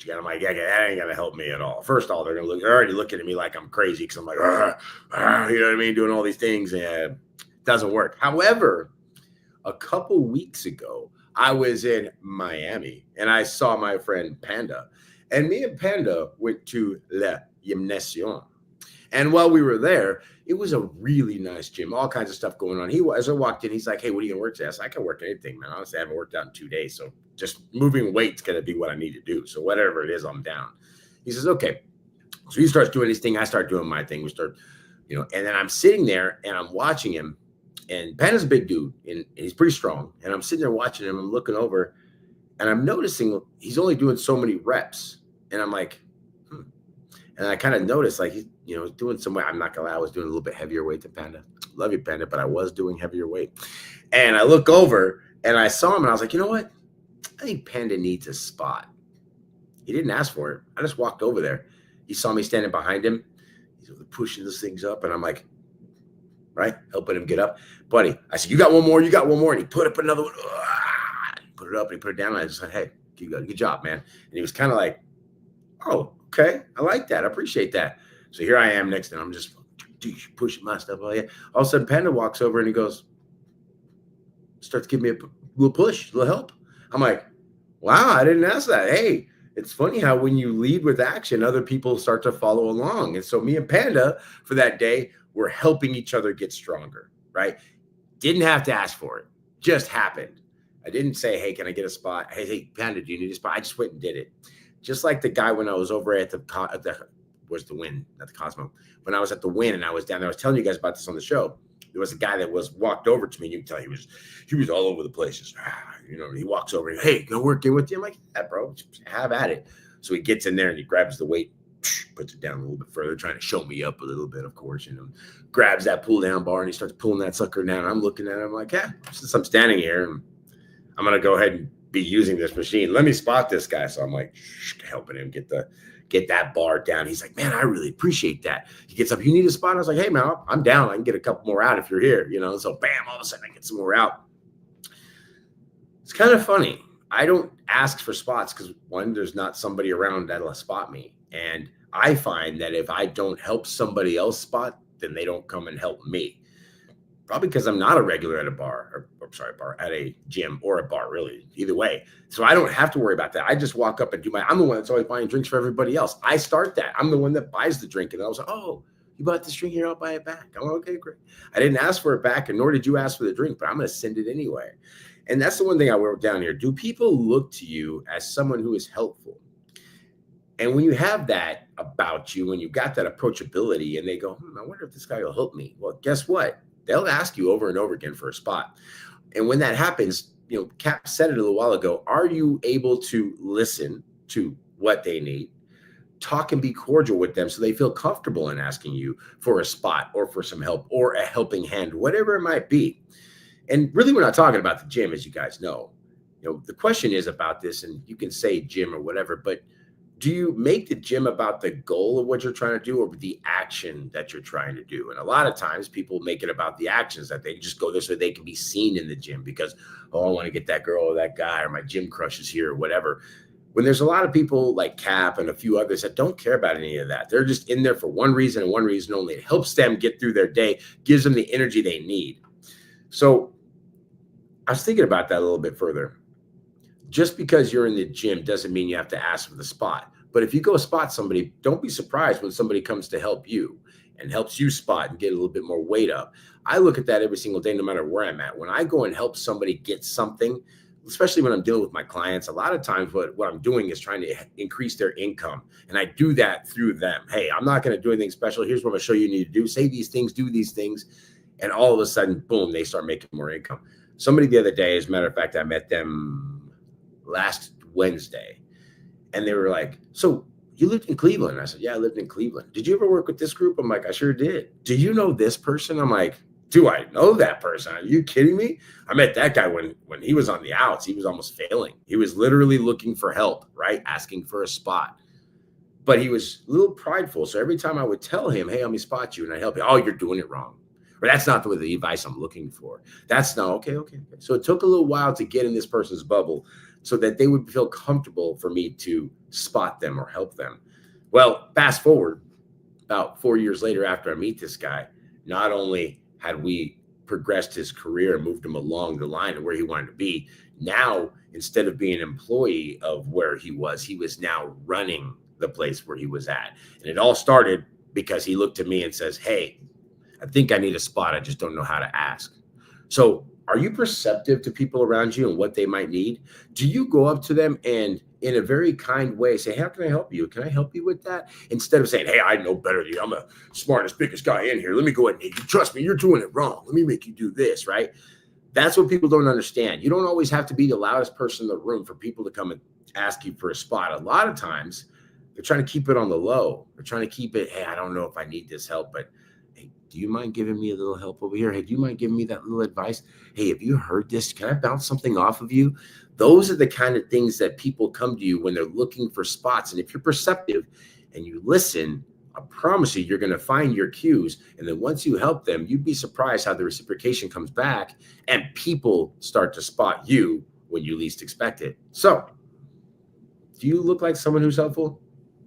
And I'm like, yeah, that ain't gonna help me at all. First of all, they're already looking at me like I'm crazy because I'm like, you know what I mean, doing all these things, and it doesn't work. However, a couple weeks ago, I was in Miami and I saw my friend Panda. And me and Panda went to La Gymnasium. And while we were there, it was a really nice gym, all kinds of stuff going on. As I walked in, he's like, hey, what are you going to work today? I said, I can work anything, man. Honestly, I haven't worked out in 2 days. So just moving weight's going to be what I need to do. So whatever it is, I'm down. He says, okay. So he starts doing his thing. I start doing my thing. We start, and then I'm sitting there and I'm watching him. And Panda's a big dude and he's pretty strong. And I'm sitting there watching him. I'm looking over and I'm noticing he's only doing so many reps. And I'm like, And I kind of noticed like he's, doing some weight. I'm not gonna lie, I was doing a little bit heavier weight than Panda. Love you, Panda, but I was doing heavier weight. And I look over and I saw him and I was like, you know what? I think Panda needs a spot. He didn't ask for it. I just walked over there. He saw me standing behind him. He's pushing those things up, and I'm like, right, helping him get up. Buddy, I said, you got one more, you got one more. And he put up another one. He put it up and he put it down. And I just said, hey, good job, man. And he was kind of like, oh, okay, I like that. I appreciate that. So here I am next to him. I'm just pushing my stuff. All of a sudden, Panda walks over and he goes, starts giving me a little push, a little help. I'm like, wow, I didn't ask that. Hey, it's funny how when you lead with action, other people start to follow along. And so me and Panda for that day, we're helping each other get stronger, right? Didn't have to ask for it. Just happened. I didn't say, hey, can I get a spot? Hey, Panda, do you need a spot? I just went and did it. Just like the guy when I was over at where's the Win, not the Cosmo. When I was at the Win and I was down there, I was telling you guys about this on the show. There was a guy that walked over to me. And you can tell he was all over the place. Just, he walks over and, hey, can I work in with you? I'm like, yeah, bro, have at it. So he gets in there and he grabs the weight, puts it down a little bit further, trying to show me up a little bit, of course, grabs that pull down bar and he starts pulling that sucker down. I'm looking at it. I'm like, yeah, since I'm standing here, I'm going to go ahead and be using this machine. Let me spot this guy. So I'm like helping him get that bar down. He's like, man, I really appreciate that. He gets up, you need a spot? I was like, hey, man, I'm down. I can get a couple more out if you're here, So bam, all of a sudden I get some more out. It's kind of funny. I don't ask for spots because one, there's not somebody around that'll spot me. And I find that if I don't help somebody else spot, then they don't come and help me. Probably because I'm not a regular at a bar, at a gym or a bar, really, either way. So I don't have to worry about that. I just walk up and I'm the one that's always buying drinks for everybody else. I start that. I'm the one that buys the drink. And I was like, oh, you bought this drink here, I'll buy it back. I'm like, okay, great. I didn't ask for it back, and nor did you ask for the drink, but I'm going to send it anyway. And that's the one thing I wrote down here. Do people look to you as someone who is helpful? And when you have that about you, when you've got that approachability and they go, I wonder if this guy will help me. Well, guess what? They'll ask you over and over again for a spot. And when that happens, Capp said it a little while ago, are you able to listen to what they need, talk and be cordial with them so they feel comfortable in asking you for a spot or for some help or a helping hand, whatever it might be? And really, we're not talking about the gym, as you guys know. The question is about this, and you can say gym or whatever, but do you make the gym about the goal of what you're trying to do or the action that you're trying to do? And a lot of times people make it about the actions, that they just go there so they can be seen in the gym because, I want to get that girl or that guy or my gym crush is here or whatever. When there's a lot of people like Capp and a few others that don't care about any of that. They're just in there for one reason and one reason only. It helps them get through their day, gives them the energy they need. So I was thinking about that a little bit further. Just because you're in the gym doesn't mean you have to ask for the spot. But if you go spot somebody, don't be surprised when somebody comes to help you and helps you spot and get a little bit more weight up. I look at that every single day, no matter where I'm at. When I go and help somebody get something, especially when I'm dealing with my clients, a lot of times what I'm doing is trying to increase their income. And I do that through them. Hey, I'm not going to do anything special. Here's what I'm going to show you need to do. Say these things, do these things. And all of a sudden, boom, they start making more income. Somebody the other day, as a matter of fact, I met them last Wednesday. And they were like, so you lived in Cleveland? I said, yeah, I lived in Cleveland. Did you ever work with this group? I'm like, I sure did. Do you know this person? I'm like, do I know that person? Are you kidding me? I met that guy when he was on the outs. He was almost failing. He was literally looking for help, right? Asking for a spot. But he was a little prideful. So every time I would tell him, hey, let me spot you, and I help you. Oh, you're doing it wrong. Or that's not the advice I'm looking for. That's not okay. So it took a little while to get in this person's bubble so that they would feel comfortable for me to spot them or help them. Well, fast forward about 4 years later after I meet this guy, not only had we progressed his career and moved him along the line to where he wanted to be. Now, instead of being an employee of where he was now running the place where he was at. And it all started because he looked at me and says, hey, I think I need a spot. I just don't know how to ask. So are you perceptive to people around you and what they might need? Do you go up to them and in a very kind way say, how can I help you? Can I help you with that? Instead of saying, hey, I know better than you. I'm the smartest, biggest guy in here. Let me go ahead and trust me. You're doing it wrong. Let me make you do this, right? That's what people don't understand. You don't always have to be the loudest person in the room for people to come and ask you for a spot. A lot of times they're trying to keep it on the low. They're trying to keep it, hey, I don't know if I need this help, but hey, do you mind giving me a little help over here? Hey, do you mind giving me that little advice? Hey, have you heard this? Can I bounce something off of you? Those are the kind of things that people come to you when they're looking for spots. And if you're perceptive and you listen, I promise you, you're going to find your cues. And then once you help them, you'd be surprised how the reciprocation comes back and people start to spot you when you least expect it. So do you look like someone who's helpful?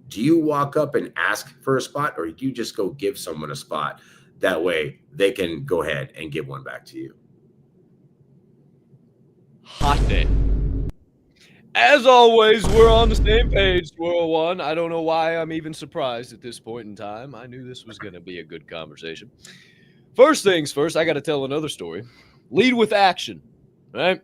Do you walk up and ask for a spot, or do you just go give someone a spot? That way they can go ahead and give one back to you. Hot day. As always, we're on the same page, Swirl One. I don't know why I'm even surprised at this point in time. I knew this was going to be a good conversation. First things first, I got to tell another story. Lead with action, right?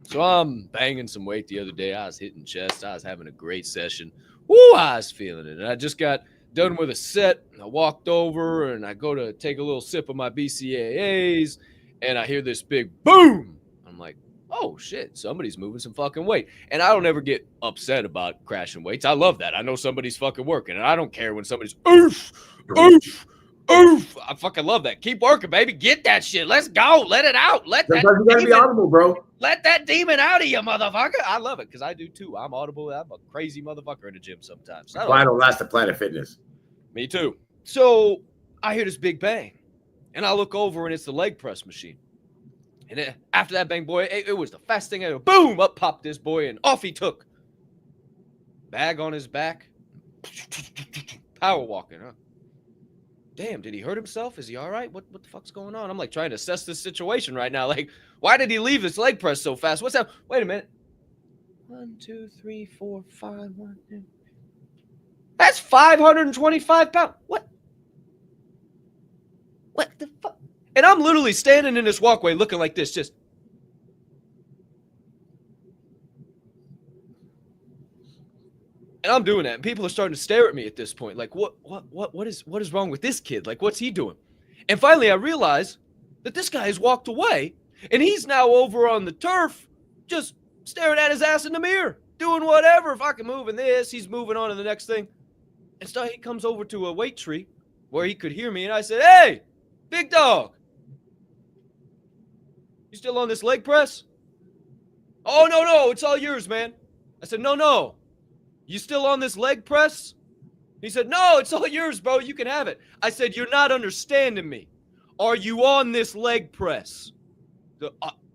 So I'm banging some weight the other day. I was hitting chest. I was having a great session. Woo, I was feeling it. And I just got done with a set. I walked over and I go to take a little sip of my BCAAs, and I hear this big boom. I'm like, oh shit, somebody's moving some fucking weight. And I don't ever get upset about crashing weights. I love that. I know somebody's fucking working, and I don't care when somebody's oof. I fucking love that. Keep working, baby. Get that shit. Let's go. Let it out. Sometimes you gotta be audible, bro. Let that demon out of you, motherfucker. I love it because I do too. I'm audible. I'm a crazy motherfucker in the gym sometimes. That's why I don't last at Planet Fitness. Me too. So I hear this big bang, and I look over, and it's the leg press machine. And after that bang, boy, it was the fast thing ever. Boom! Up popped this boy, and off he took. Bag on his back. Power walking, huh? Damn, did he hurt himself? Is he all right? What the fuck's going on? I'm like trying to assess this situation right now. Like, why did he leave this leg press so fast? What's that? Wait a minute. 1, 2, 3, 4, 5, 1, 2. That's 525 pounds. What? What the fuck? And I'm literally standing in this walkway looking like this, just. And I'm doing that, and people are starting to stare at me at this point. Like, what is wrong with this kid? Like, what's he doing? And finally, I realize that this guy has walked away, and he's now over on the turf, just staring at his ass in the mirror, doing whatever. If I can move in this, he's moving on to the next thing. And so he comes over to a weight tree where he could hear me, and I said, "Hey, big dog, you still on this leg press?" "Oh, no, it's all yours, man." I said, No. You still on this leg press?" He said, "No, it's all yours, bro. You can have it." I said, "You're not understanding me. Are you on this leg press?"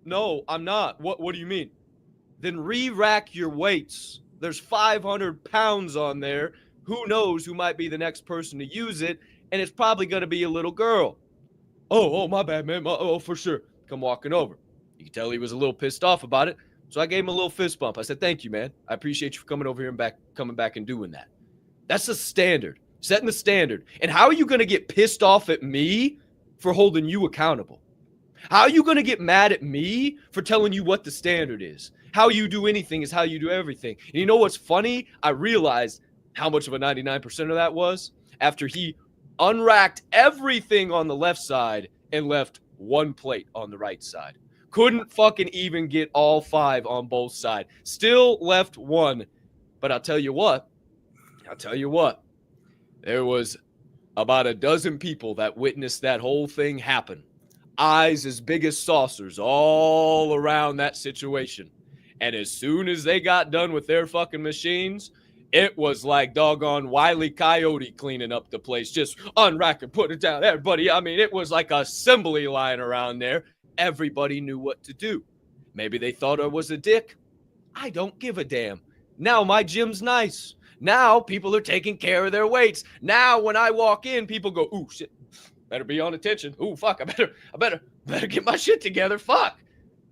"No, I'm not." What do you mean?" "Then re-rack your weights. There's 500 pounds on there. Who knows who might be the next person to use it, and it's probably going to be a little girl." Oh, my bad, man. Oh, for sure. Come walking over. You can tell he was a little pissed off about it. So I gave him a little fist bump. I said, "Thank you, man. I appreciate you for coming over here and coming back and doing that." That's the standard, setting the standard. And how are you going to get pissed off at me for holding you accountable? How are you going to get mad at me for telling you what the standard is? How you do anything is how you do everything. And you know what's funny? I realized how much of a 99% of that was after he unracked everything on the left side and left one plate on the right side. Couldn't fucking even get all 5 on both sides. Still left 1. But I'll tell you what. There was about a dozen people that witnessed that whole thing happen. Eyes as big as saucers all around that situation. And as soon as they got done with their fucking machines, it was like doggone Wile E. Coyote cleaning up the place. Just unrack and put it down. Everybody, I mean, it was like a assembly line around there. Everybody knew what to do. Maybe they thought I was a dick. I don't give a damn. Now my gym's nice. Now people are taking care of their weights. Now when I walk in, people go, "Ooh, shit. Better be on attention. Ooh, fuck. I better get my shit together. Fuck.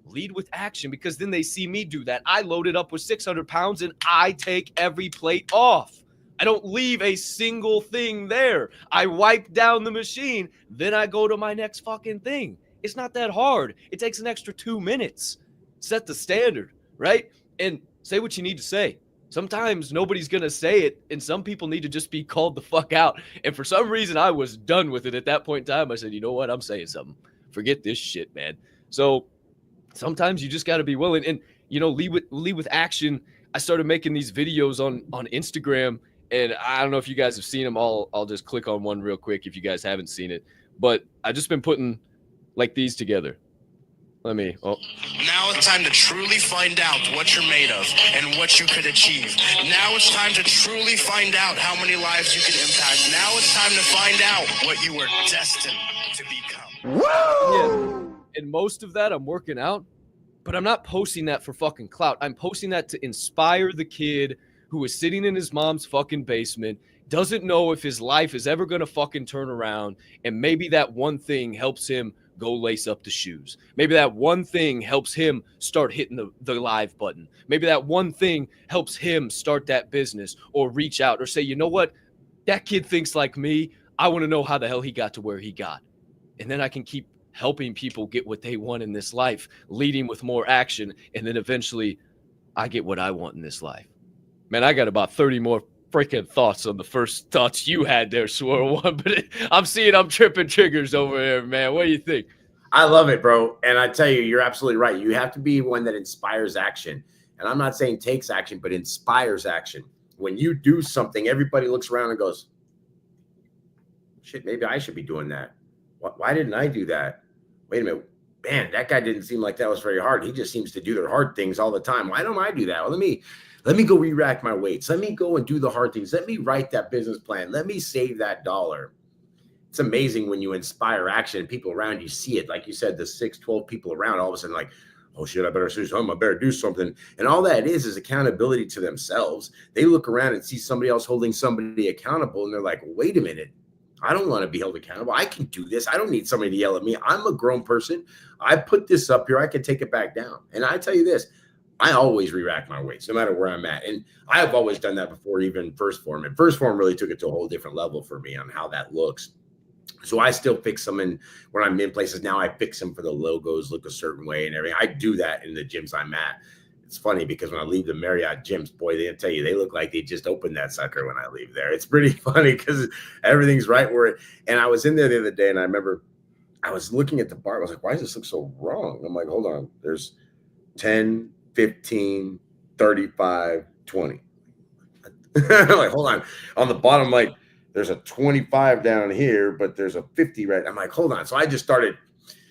Lead with action, because then they see me do that. I load it up with 600 pounds and I take every plate off. I don't leave a single thing there. I wipe down the machine, then I go to my next fucking thing. It's not that hard. It takes an extra 2 minutes. Set the standard, right? And say what you need to say. Sometimes nobody's going to say it, and some people need to just be called the fuck out. And for some reason, I was done with it at that point in time. I said, you know what? I'm saying something. Forget this shit, man. So sometimes you just got to be willing. And, you know, lead with action. I started making these videos on Instagram, and I don't know if you guys have seen them. I'll just click on one real quick if you guys haven't seen it. But I just been putting like these together. Now it's time to truly find out what you're made of and what you could achieve. Now it's time to truly find out how many lives you can impact. Now it's time to find out what you were destined to become. Woo! Yeah. And most of that I'm working out, but I'm not posting that for fucking clout. I'm posting that to inspire the kid who is sitting in his mom's fucking basement, doesn't know if his life is ever going to fucking turn around, and maybe that one thing helps him go lace up the shoes. Maybe that one thing helps him start hitting the live button. Maybe that one thing helps him start that business or reach out or say, you know what? That kid thinks like me. I want to know how the hell he got to where he got. And then I can keep helping people get what they want in this life, leading with more action. And then eventually I get what I want in this life. Man, I got about 30 more freaking thoughts on the first thoughts you had there, Swirl One, but I'm tripping triggers over here, man. What do you think? I love it, bro. And I tell you, you're absolutely right. You have to be one that inspires action. And I'm not saying takes action, but inspires action. When you do something, everybody looks around and goes, shit, maybe I should be doing that. Why didn't I do that? Wait a minute. Man, that guy didn't seem like that was very hard. He just seems to do the hard things all the time. Why don't I do that? Well, let me go re-rack my weights. Let me go and do the hard things. Let me write that business plan. Let me save that dollar. It's amazing when you inspire action and people around you see it. Like you said, the 6, 12 people around, all of a sudden like, oh shit, I better do something. I better do something. And all that is accountability to themselves. They look around and see somebody else holding somebody accountable. And they're like, wait a minute. I don't want to be held accountable. I can do this. I don't need somebody to yell at me. I'm a grown person. I put this up here. I can take it back down. And I tell you this, I always re-rack my weights, no matter where I'm at. And I've always done that before even First Form. And First Form really took it to a whole different level for me on how that looks. So I still fix them. And when I'm in places now, I fix them for the logos look a certain way and everything. I do that in the gyms I'm at. It's funny because when I leave the Marriott gyms, boy, they'll tell you, they look like they just opened that sucker when I leave there. It's pretty funny because everything's right where it. And I was in there the other day and I remember I was looking at the bar. I was like, why does this look so wrong? I'm like, hold on. There's 10, 15, 35, 20. I'm like, hold on. On the bottom, like, there's a 25 down here, but there's a 50 right. I'm like, hold on. So I just started.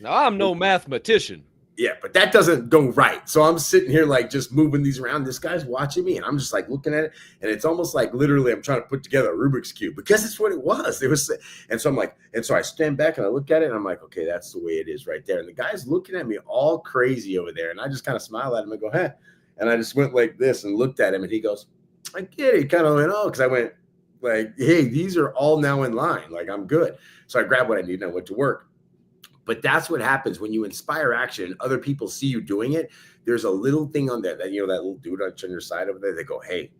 Now, I'm no mathematician. Yeah, but that doesn't go right. So I'm sitting here like just moving these around. This guy's watching me and I'm just like looking at it. And it's almost like literally I'm trying to put together a Rubik's Cube because it's what it was. It was. And so I'm like, and so I stand back and I look at it and I'm like, okay, that's the way it is right there. And the guy's looking at me all crazy over there. And I just kind of smile at him and go, hey. And I just went like this and looked at him and he goes, I get it. He kind of went, oh, because I went like, hey, these are all now in line. Like I'm good. So I grabbed what I need and I went to work. But that's what happens when you inspire action. Other people see you doing it. There's a little thing on there that, you know, that little dude on your side over there. They go, hey,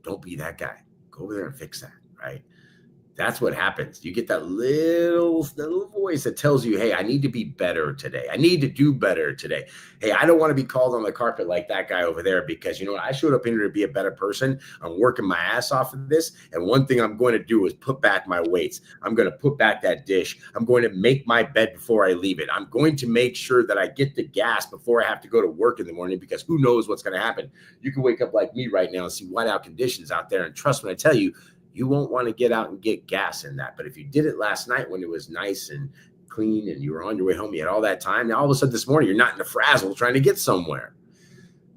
don't be that guy. Go over there and fix that. Right. That's what happens. You get that little voice that tells you, hey, I need to be better today. I need to do better today. Hey, I don't want to be called on the carpet like that guy over there because, you know what? I showed up here to be a better person. I'm working my ass off of this. And one thing I'm going to do is put back my weights. I'm going to put back that dish. I'm going to make my bed before I leave it. I'm going to make sure that I get the gas before I have to go to work in the morning because who knows what's going to happen. You can wake up like me right now and see whiteout conditions out there. And trust me, I tell you, you won't want to get out and get gas in that. But if you did it last night when it was nice and clean and you were on your way home, you had all that time. Now all of a sudden this morning, you're not in a frazzle trying to get somewhere.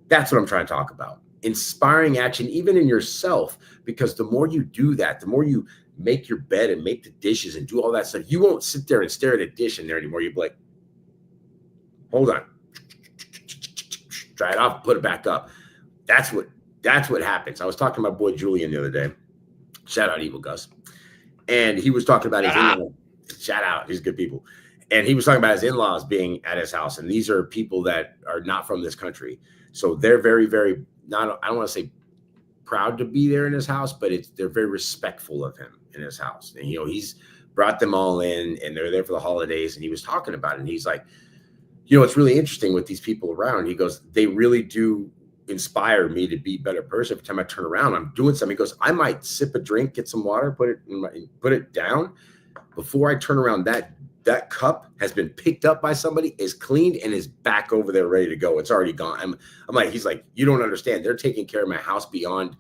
That's what I'm trying to talk about. Inspiring action, even in yourself, because the more you do that, the more you make your bed and make the dishes and do all that stuff, you won't sit there and stare at a dish in there anymore. You'll be like, hold on, dry it off, put it back up. That's what happens. I was talking to my boy Julian the other day. Shout out Evil Gus. And he was talking about his Shout out, these good people. And he was talking about his in-laws being at his house, and these are people that are not from this country, so they're very, very not. I don't want to say proud to be there in his house, but they're very respectful of him in his house. And he's brought them all in, and they're there for the holidays. And he was talking about it, and he's like, it's really interesting with these people around. He goes, they really do inspire me to be a better person. Every time I turn around, I'm doing something. He goes, I might sip a drink, get some water, put it down. Before I turn around, that cup has been picked up by somebody, is cleaned, and is back over there ready to go. It's already gone. I'm like, he's like, you don't understand. They're taking care of my house beyond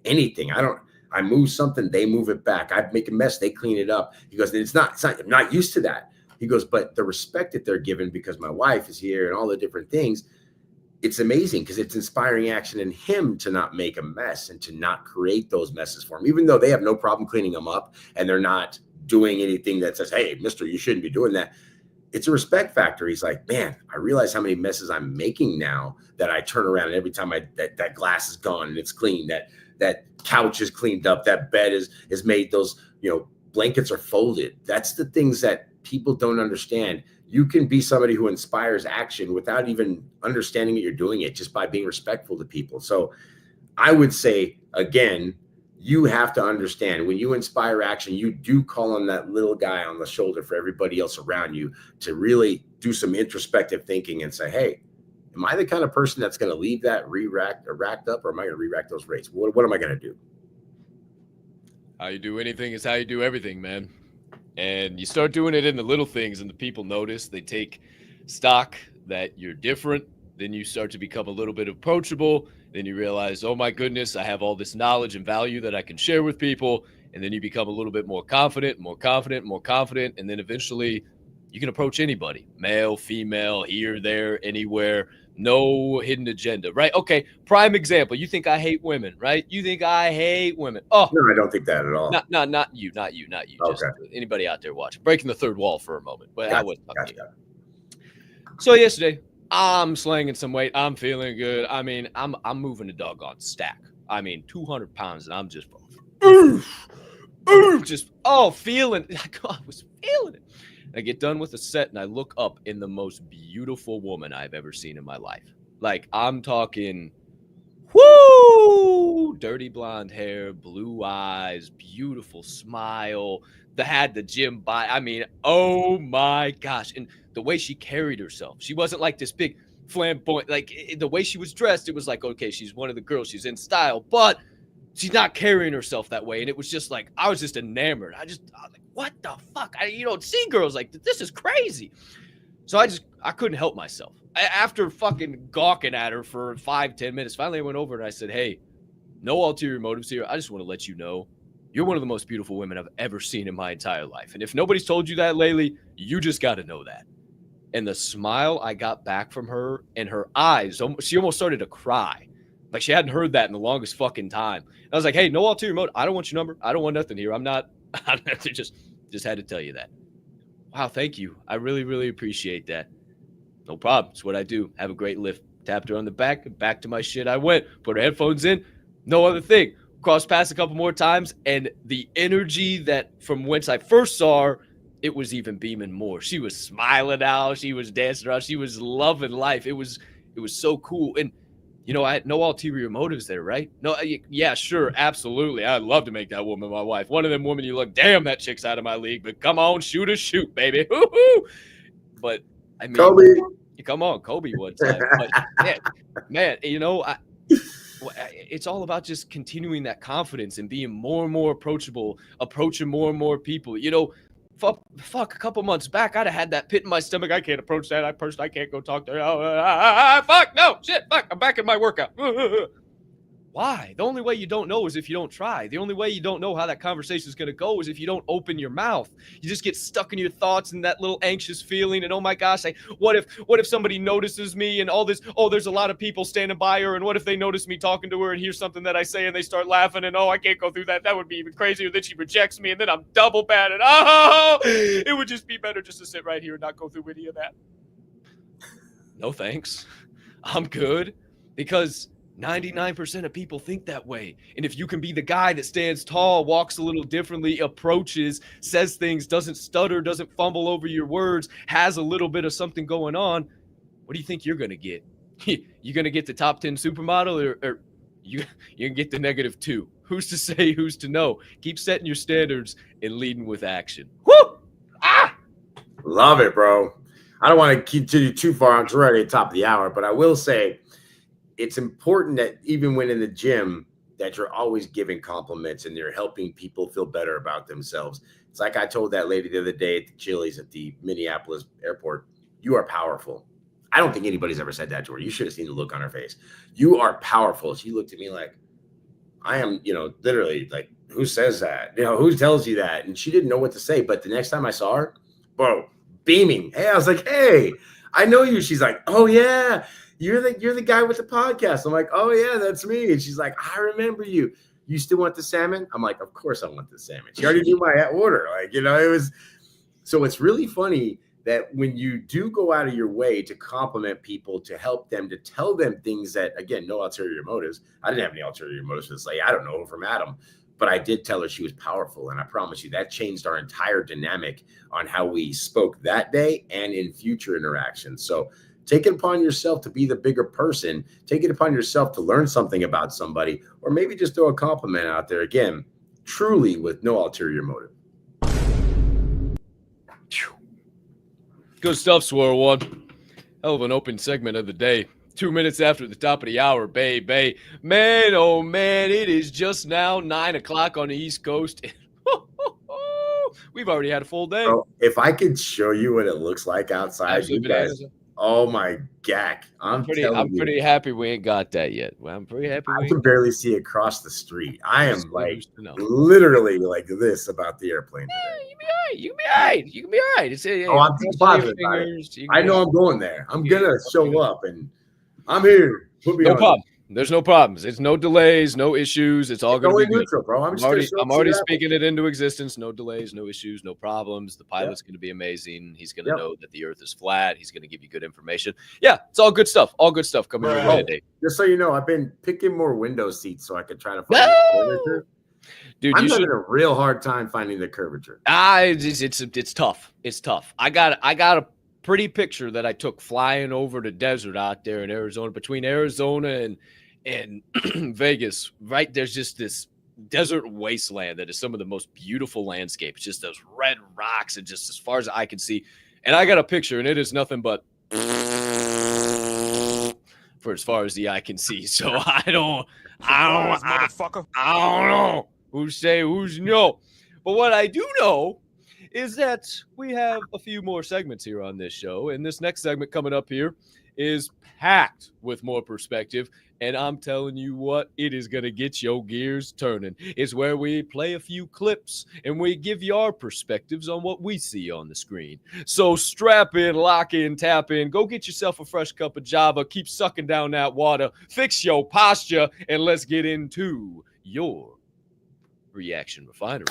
anything. I move something, they move it back. I make a mess, they clean it up. He goes, I'm not used to that. He goes, but the respect that they're given because my wife is here and all the different things, it's amazing because it's inspiring action in him to not make a mess and to not create those messes for him, even though they have no problem cleaning them up and they're not doing anything that says, hey, mister, you shouldn't be doing that. It's a respect factor. He's like, man, I realize how many messes I'm making now that I turn around and every time that glass is gone and it's clean, that couch is cleaned up, that bed is made, those, blankets are folded. That's the things that people don't understand. You can be somebody who inspires action without even understanding that you're doing it, just by being respectful to people. So I would say, again, you have to understand when you inspire action, you do call on that little guy on the shoulder for everybody else around you to really do some introspective thinking and say, hey, am I the kind of person that's going to leave that racked up, or am I going to re-rack those rates? What am I going to do? How you do anything is how you do everything, man. And you start doing it in the little things, and the people notice. They take stock that you're different. Then you start to become a little bit approachable. Then you realize, oh my goodness, I have all this knowledge and value that I can share with people. And then you become a little bit more confident. And then eventually you can approach anybody, male, female, here, there, anywhere. No hidden agenda, right? Okay, prime example. You think I hate women, right? You think I hate women. Oh, no, I don't think that at all. Not you. Okay. Just anybody out there watching. Breaking the third wall for a moment. But I wasn't talking about it. So yesterday, I'm slanging some weight. I'm feeling good. I mean, I'm moving a doggone stack. I mean, 200 pounds, and I'm just feeling. I was feeling it. I get done with a set, and I look up in the most beautiful woman I've ever seen in my life. Like, I'm talking, dirty blonde hair, blue eyes, beautiful smile. Had the gym body. I mean, oh my gosh. And the way she carried herself, she wasn't like this big flamboyant, like the way she was dressed, it was like, okay, she's one of the girls, she's in style, but she's not carrying herself that way. And it was just like, I was just enamored. I was like, what the fuck? You don't see girls like this. This is crazy. So I couldn't help myself. After fucking gawking at her for 5-10 minutes, finally I went over and I said, hey, no ulterior motives here. I just want to let you know you're one of the most beautiful women I've ever seen in my entire life. And if nobody's told you that lately, you just got to know that. And the smile I got back from her and her eyes, she almost started to cry. Like she hadn't heard that in the longest fucking time. I was like, hey, no ulterior motive. I don't want your number. I don't want nothing here. I'm just had to tell you that. Wow, thank you. I really, really appreciate that. No problem. It's what I do. Have a great lift. Tapped her on the back. Back to my shit I went. Put her headphones in. No other thing. Crossed paths a couple more times. And the energy that from whence I first saw her, it was even beaming more. She was smiling out. She was dancing around. She was loving life. It was so cool. And I had no ulterior motives there, right? No, yeah, sure, absolutely. I'd love to make that woman my wife. One of them women you look, damn, that chick's out of my league. But come on, shoot, baby. Woo-hoo. But I mean, Kobe. Come on, Kobe one time. But man, it's all about just continuing that confidence and being more and more approachable, approaching more and more people. Fuck, a couple months back, I'd have had that pit in my stomach. I can't approach that. I can't go talk to her. Fuck, no, shit, fuck, I'm back in my workout. Why? The only way you don't know is if you don't try. The only way you don't know how that conversation is going to go is if you don't open your mouth. You just get stuck in your thoughts and that little anxious feeling. And oh my gosh, what if somebody notices me and all this? Oh, there's a lot of people standing by her. And what if they notice me talking to her and hear something that I say and they start laughing? And oh, I can't go through that. That would be even crazier. Then she rejects me and then I'm double bad. And oh, it would just be better just to sit right here and not go through any of that. No thanks. I'm good. Because 99% of people think that way. And if you can be the guy that stands tall, walks a little differently, approaches, says things, doesn't stutter, doesn't fumble over your words, has a little bit of something going on, what do you think you're going to get? You're going to get the top 10 supermodel, or you can get the -2. Who's to say, who's to know? Keep setting your standards and leading with action. Woo! Ah! Love it, bro. I don't want to continue too far on. We're already at the top of the hour, but I will say it's important that even when in the gym, that you're always giving compliments and you're helping people feel better about themselves. It's like I told that lady the other day at the Chili's at the Minneapolis airport, you are powerful. I don't think anybody's ever said that to her. You should have seen the look on her face. You are powerful. She looked at me like, I am, literally like, who says that? Who tells you that? And she didn't know what to say. But the next time I saw her, bro, beaming. Hey, I was like, hey, I know you. She's like, oh yeah, you're the guy with the podcast. I'm like, oh yeah, that's me. And she's like, I remember you. You still want the salmon? I'm like, of course I want the salmon. She already knew my order. Like, it was. So it's really funny that when you do go out of your way to compliment people, to help them, to tell them things that, again, no ulterior motives. I didn't have any ulterior motives to say, I don't know her from Adam, but I did tell her she was powerful. And I promise you that changed our entire dynamic on how we spoke that day and in future interactions. So take it upon yourself to be the bigger person. Take it upon yourself to learn something about somebody, or maybe just throw a compliment out there, again, truly with no ulterior motive. Good stuff, Swirl One. Hell of an open segment of the day. 2 minutes after the top of the hour, babe. Man, oh man, it is just now 9 o'clock on the East Coast. We've already had a full day. Bro, if I could show you what it looks like outside, you guys, oh my gack. I'm pretty happy we ain't got that yet. Well, I'm pretty happy. I can barely see across the street. I am like literally like this about the airplane today. You can be all right. It's, I'm positive about it. I know I'm going there. I'm gonna show up, and I'm here. Put me no on. problem. There's no problems. It's no delays, no issues. It's all going to be neutral, good. Bro. I'm already speaking it into existence. No delays, no issues, no problems. The pilot's going to be amazing. He's going to know that the Earth is flat. He's going to give you good information. Yeah, it's all good stuff. All good stuff coming your way today. Just so you know, I've been picking more window seats so I could try to find the curvature. Dude, I'm having a real hard time finding the curvature. It's tough. It's tough. I got a pretty picture that I took flying over the desert out there in Arizona, between Arizona and Vegas. Right there's just this desert wasteland that is some of the most beautiful landscapes, just those red rocks, and just as far as I can see. And I got a picture, and it is nothing but for as far as the eye can see. So I don't know who's say who's no. But what I do know is that we have a few more segments here on this show. And this next segment coming up here is packed with more perspective. And I'm telling you what, it is going to get your gears turning. It's where we play a few clips and we give you our perspectives on what we see on the screen. So strap in, lock in, tap in, go get yourself a fresh cup of Java, keep sucking down that water, fix your posture, and let's get into your Reaction Refinery.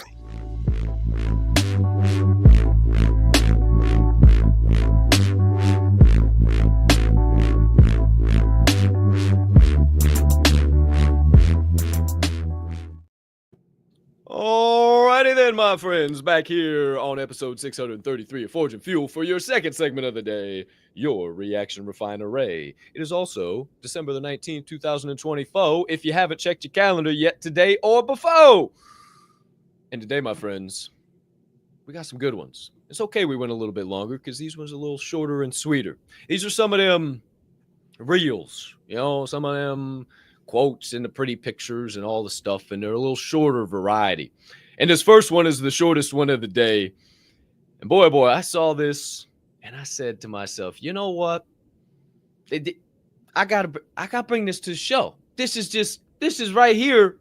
Alrighty then, my friends, back here on episode 633 of Forging Fuel for your second segment of the day, your Reaction Refinery. It is also December the 19th, 2024, if you haven't checked your calendar yet today or before. And today, my friends, we got some good ones. It's okay we went a little bit longer because these ones are a little shorter and sweeter. These are some of them reels, some of them quotes and the pretty pictures and all the stuff, and they're a little shorter variety. And this first one is the shortest one of the day. And boy, I saw this and I said to myself, you know what? I gotta bring this to the show. This is right here.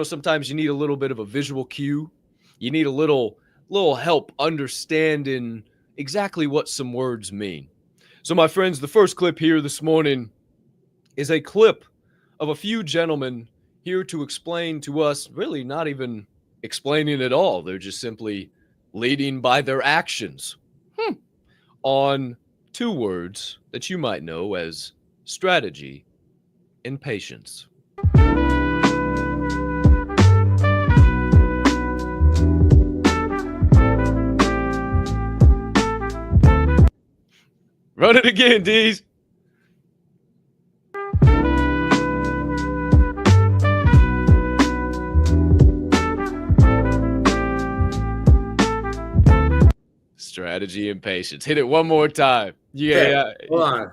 Sometimes you need a little bit of a visual cue. You need a little help understanding exactly what some words mean. So my friends, the first clip here this morning is a clip of a few gentlemen here to explain to us, really not even explaining at all. They're just simply leading by their actions on two words that you might know as strategy and patience. Run it again, D's. Strategy and patience. Hit it one more time. Yeah. Hold on.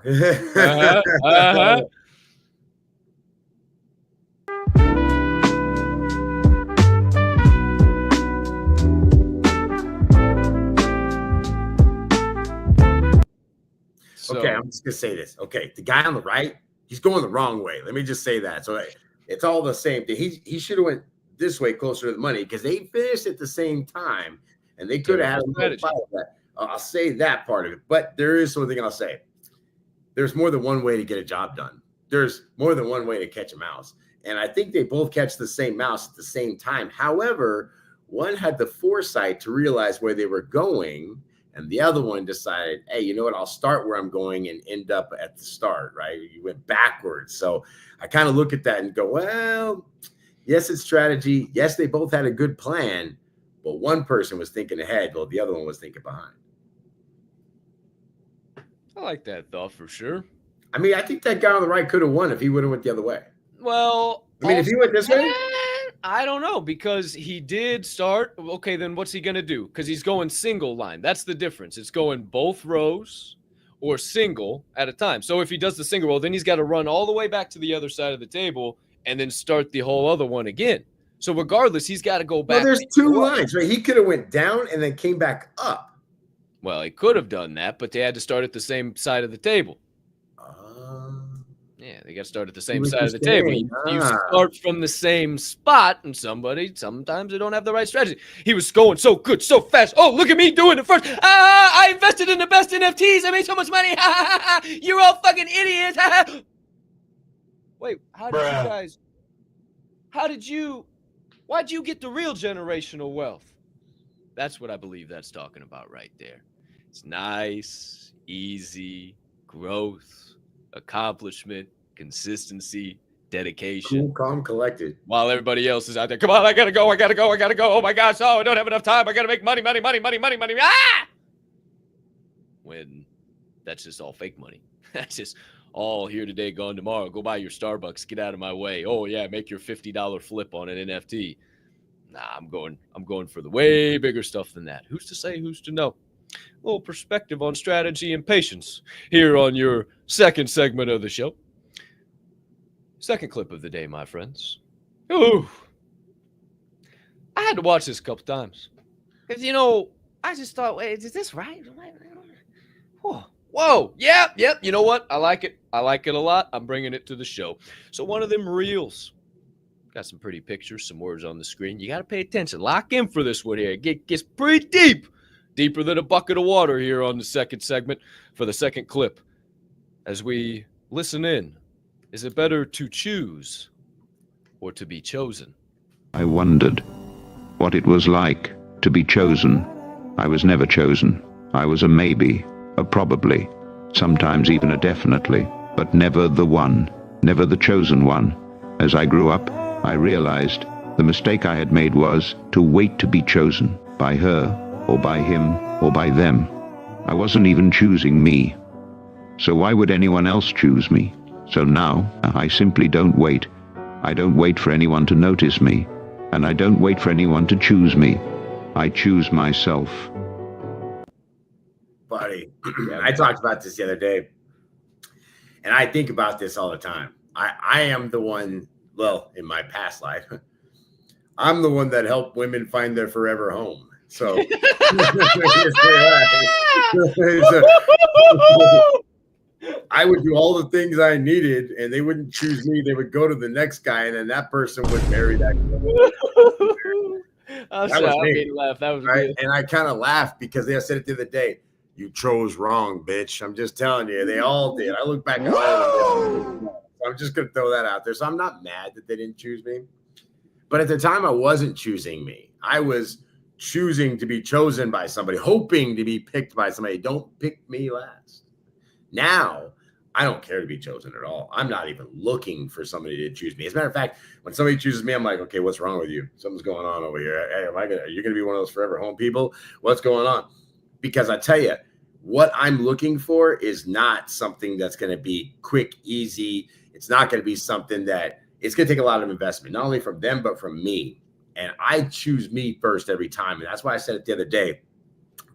Okay, I'm just gonna say this. Okay, the guy on the right, he's going the wrong way. Let me just say that. So it's all the same thing. He should have went this way closer to the money because they finished at the same time, and they could have had a little fight of that. I'll say that part of it, but there is something I'll say. There's more than one way to get a job done. There's more than one way to catch a mouse, and I think they both catch the same mouse at the same time. However, one had the foresight to realize where they were going. And the other one decided, hey, you know what? I'll start where I'm going and end up at the start, right? You went backwards. So I kind of look at that and go, well, yes, it's strategy. Yes, they both had a good plan, but one person was thinking ahead while the other one was thinking behind. I like that thought for sure. I mean, I think that guy on the right could have won if he would have went the other way. Well, I mean, if he went this way, I don't know, because he did start. Okay, then what's he going to do? Because he's going single line. That's the difference. It's going both rows or single at a time. So if he does the single row, then he's got to run all the way back to the other side of the table and then start the whole other one again. So regardless, he's got to go back. Well, there's two lines, right? He could have went down and then came back up. Well, he could have done that, but they had to start at the same side of the table. Yeah, they got to start at the same side of the table. You start from the same spot, and sometimes they don't have the right strategy. He was going so good, so fast. Oh, look at me doing it first. I invested in the best NFTs. I made so much money. You're all fucking idiots. Wait, why'd you get the real generational wealth? That's what I believe that's talking about right there. It's nice, easy, growth, accomplishment, consistency, dedication. Cool, calm, collected. While everybody else is out there, come on, I gotta go. Oh my gosh, I don't have enough time. I gotta make money. Ah! When that's just all fake money. That's just all here today, gone tomorrow. Go buy your Starbucks, get out of my way. Oh yeah, make your $50 flip on an NFT. Nah, I'm going for the way bigger stuff than that. Who's to say, who's to know? A little perspective on strategy and patience here on your second segment of the show. Second clip of the day, my friends. Ooh. I had to watch this a couple times. Because, I just thought, wait, is this right? Whoa. Yep. You know what? I like it. I like it a lot. I'm bringing it to the show. So one of them reels. Got some pretty pictures, some words on the screen. You got to pay attention. Lock in for this one here. It gets pretty deep. Deeper than a bucket of water here on the second segment for the second clip. As we listen in, is it better to choose or to be chosen? I wondered what it was like to be chosen. I was never chosen. I was a maybe, a probably, sometimes even a definitely, but never the one, never the chosen one. As I grew up, I realized the mistake I had made was to wait to be chosen by her, or by him, or by them. I wasn't even choosing me. So why would anyone else choose me? So now, I simply don't wait. I don't wait for anyone to notice me, and I don't wait for anyone to choose me. I choose myself. Buddy, I talked about this the other day, and I think about this all the time. I am the one, well, in my past life, I'm the one that helped women find their forever home. So, I would do all the things I needed, and they wouldn't choose me. They would go to the next guy, and then that person would marry that guy. I'm sorry, I made you laugh. That was right. Good. And I kind of laughed because I said it the other day. You chose wrong, bitch. I'm just telling you, they all did. I look back at all of them. I'm just gonna throw that out there. So I'm not mad that they didn't choose me, but at the time, I wasn't choosing me. I was choosing to be chosen by somebody, hoping to be picked by somebody. Don't pick me last. Now I don't care to be chosen at all. I'm not even looking for somebody to choose me. As a matter of fact, when somebody chooses me, I'm like, okay, what's wrong with you? Something's going on over here. Hey, are you going to be one of those forever home people? What's going on? Because I tell you, what I'm looking for is not something that's going to be quick, easy. It's not going to be something that it's going to take a lot of investment, not only from them, but from me. And I choose me first every time. And that's why I said it the other day.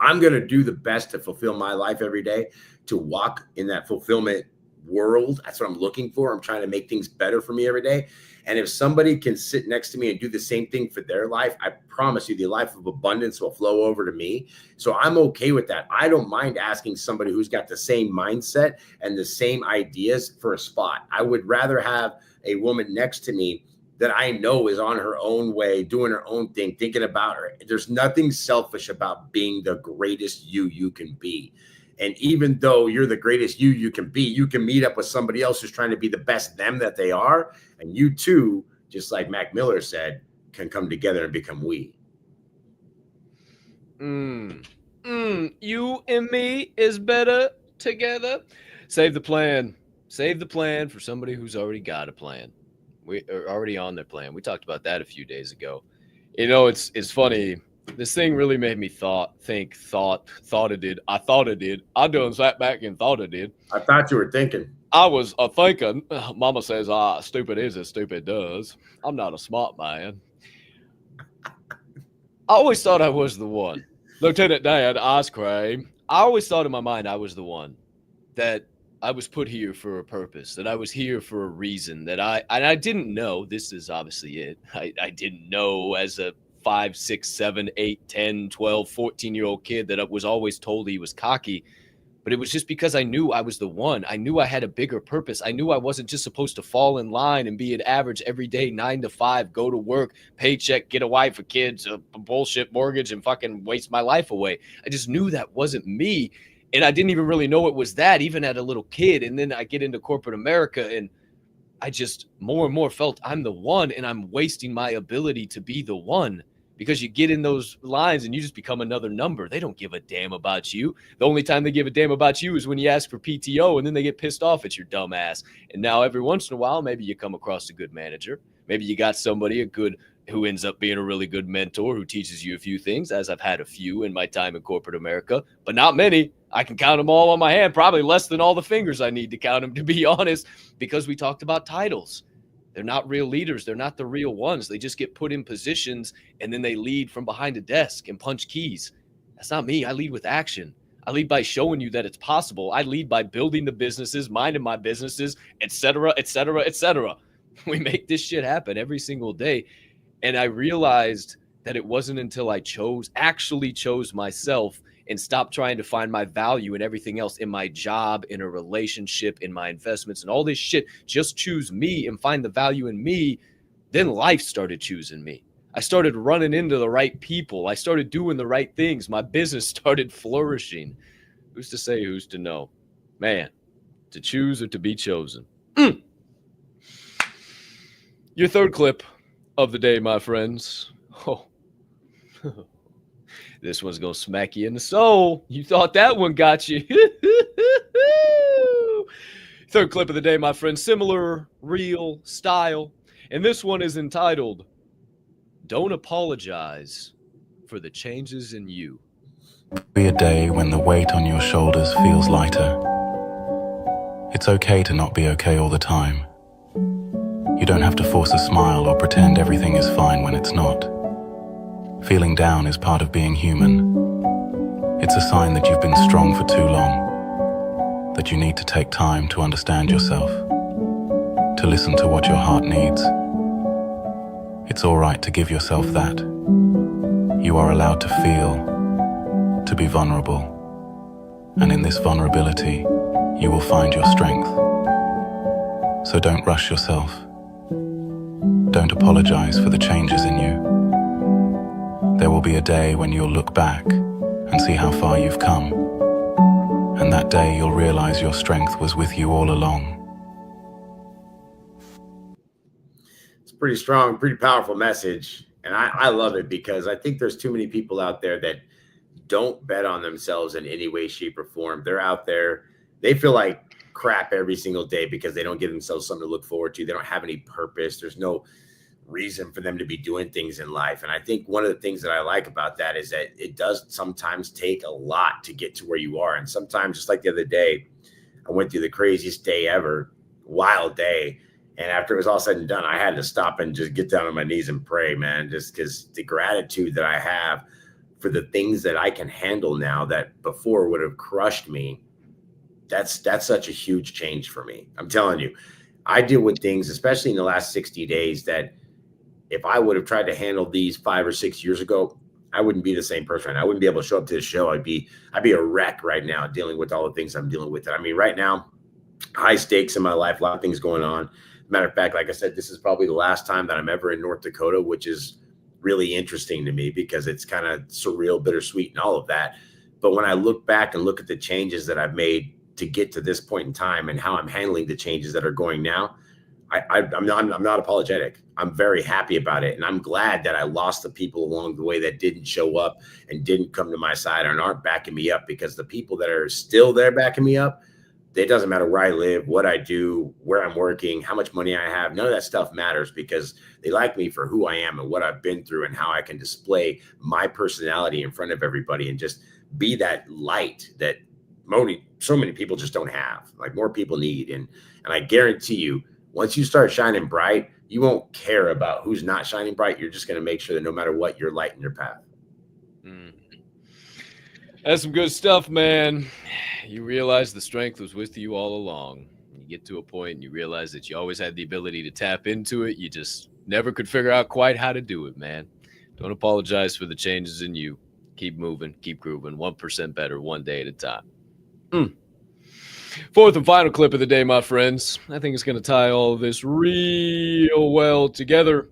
I'm going to do the best to fulfill my life every day, to walk in that fulfillment world. That's what I'm looking for. I'm trying to make things better for me every day. And if somebody can sit next to me and do the same thing for their life, I promise you the life of abundance will flow over to me. So I'm okay with that. I don't mind asking somebody who's got the same mindset and the same ideas for a spot. I would rather have a woman next to me that I know is on her own way, doing her own thing, thinking about her. There's nothing selfish about being the greatest you can be. And even though you're the greatest you can be, you can meet up with somebody else who's trying to be the best them that they are. And you too, just like Mac Miller said, can come together and become we. You and me is better together. Save the plan. Save the plan for somebody who's already got a plan. We are already on their plan. We talked about that a few days ago. You know, it's funny. This thing really made me thought it did. I thought it did. I done sat back and thought it did. I thought you were thinking. I was a thinking. Mama says, stupid is as stupid does. I'm not a smart man. I always thought I was the one. Lieutenant Dan, ice cream. I always thought in my mind I was the one, that I was put here for a purpose, that I was here for a reason, that I didn't know. This is obviously it. I didn't know as a 5, 6, 7, 8, 10, 12, 14-year-old kid that I was always told he was cocky. But it was just because I knew I was the one. I knew I had a bigger purpose. I knew I wasn't just supposed to fall in line and be an average every day, 9 to 5, go to work, paycheck, get a wife, a kids, a bullshit mortgage, and fucking waste my life away. I just knew that wasn't me. And I didn't even really know it was that, even as a little kid. And then I get into corporate America, and I just more and more felt I'm the one, and I'm wasting my ability to be the one. Because you get in those lines and you just become another number. They don't give a damn about you. The only time they give a damn about you is when you ask for PTO, and then they get pissed off at your dumb ass. And now every once in a while, maybe you come across a good manager. Maybe you got somebody who ends up being a really good mentor who teaches you a few things, as I've had a few in my time in corporate America, but not many. I can count them all on my hand, probably less than all the fingers I need to count them, to be honest, because we talked about titles. They're not real leaders. They're not the real ones. They just get put in positions, and then they lead from behind a desk and punch keys. That's not me. I lead with action. I lead by showing you that it's possible. I lead by building the businesses, minding my businesses, et cetera, et cetera, et cetera. We make this shit happen every single day. And I realized that it wasn't until I actually chose myself and stopped trying to find my value in everything else, in my job, in a relationship, in my investments, and all this shit. Just choose me and find the value in me. Then life started choosing me. I started running into the right people. I started doing the right things. My business started flourishing. Who's to say, who's to know? Man, to choose or to be chosen. Your third clip of the day, my friends. Oh. This one's going to smack you in the soul. You thought that one got you. Third clip of the day, my friend. Similar, real style. And this one is entitled, Don't Apologize for the Changes in You. Be a day when the weight on your shoulders feels lighter. It's okay to not be okay all the time. You don't have to force a smile or pretend everything is fine when it's not. Feeling down is part of being human. It's a sign that you've been strong for too long, that you need to take time to understand yourself, to listen to what your heart needs. It's all right to give yourself that. You are allowed to feel, to be vulnerable. And in this vulnerability, you will find your strength. So don't rush yourself. Don't apologize for the changes in you. There will be a day when you'll look back and see how far you've come. And that day you'll realize your strength was with you all along. It's pretty strong, pretty powerful message. And I love it because I think there's too many people out there that don't bet on themselves in any way, shape, or form. They're out there. They feel like crap every single day because they don't give themselves something to look forward to. They don't have any purpose. There's no reason for them to be doing things in life. And I think one of the things that I like about that is that it does sometimes take a lot to get to where you are. And sometimes, just like the other day, I went through the craziest day ever, wild day. And after it was all said and done, I had to stop and just get down on my knees and pray, man, just because the gratitude that I have for the things that I can handle now that before would have crushed me. That's such a huge change for me. I'm telling you, I deal with things, especially in the last 60 days, that if I would have tried to handle these 5 or 6 years ago, I wouldn't be the same person. I wouldn't be able to show up to the show. I'd be a wreck right now dealing with all the things I'm dealing with. I mean, right now, high stakes in my life, a lot of things going on. Matter of fact, like I said, this is probably the last time that I'm ever in North Dakota, which is really interesting to me because it's kind of surreal, bittersweet, and all of that. But when I look back and look at the changes that I've made to get to this point in time and how I'm handling the changes that are going now, I'm not apologetic. I'm very happy about it. And I'm glad that I lost the people along the way that didn't show up and didn't come to my side and aren't backing me up, because the people that are still there backing me up, it doesn't matter where I live, what I do, where I'm working, how much money I have. None of that stuff matters, because they like me for who I am and what I've been through and how I can display my personality in front of everybody and just be that light that so many people just don't have, like more people need. And I guarantee you, once you start shining bright, you won't care about who's not shining bright. You're just going to make sure that no matter what, you're lighting your path. That's some good stuff, man. You realize the strength was with you all along. You get to a point and you realize that you always had the ability to tap into it. You just never could figure out quite how to do it, man. Don't apologize for the changes in you. Keep moving, keep grooving, 1% better, one day at a time. Fourth and final clip of the day, my friends. I think it's going to tie all of this real well together.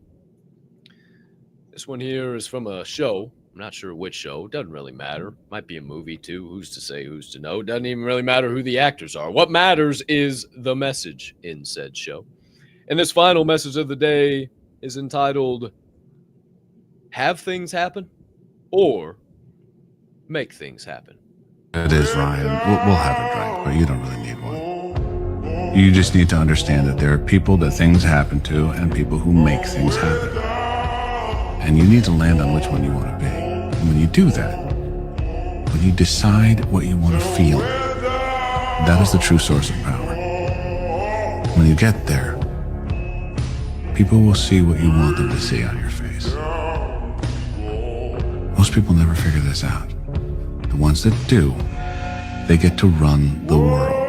This one here is from a show. I'm not sure which show. Doesn't really matter. Might be a movie too. Who's to say, who's to know? Doesn't even really matter who the actors are. What matters is the message in said show. And this final message of the day is entitled, Have Things Happen or Make Things Happen. It is, Ryan. We'll have a drink, but you don't really need one. You just need to understand that there are people that things happen to and people who make things happen. And you need to land on which one you want to be. And when you do that, when you decide what you want to feel, that is the true source of power. When you get there, people will see what you want them to see on your face. Most people never figure this out. The ones that do, they get to run the world.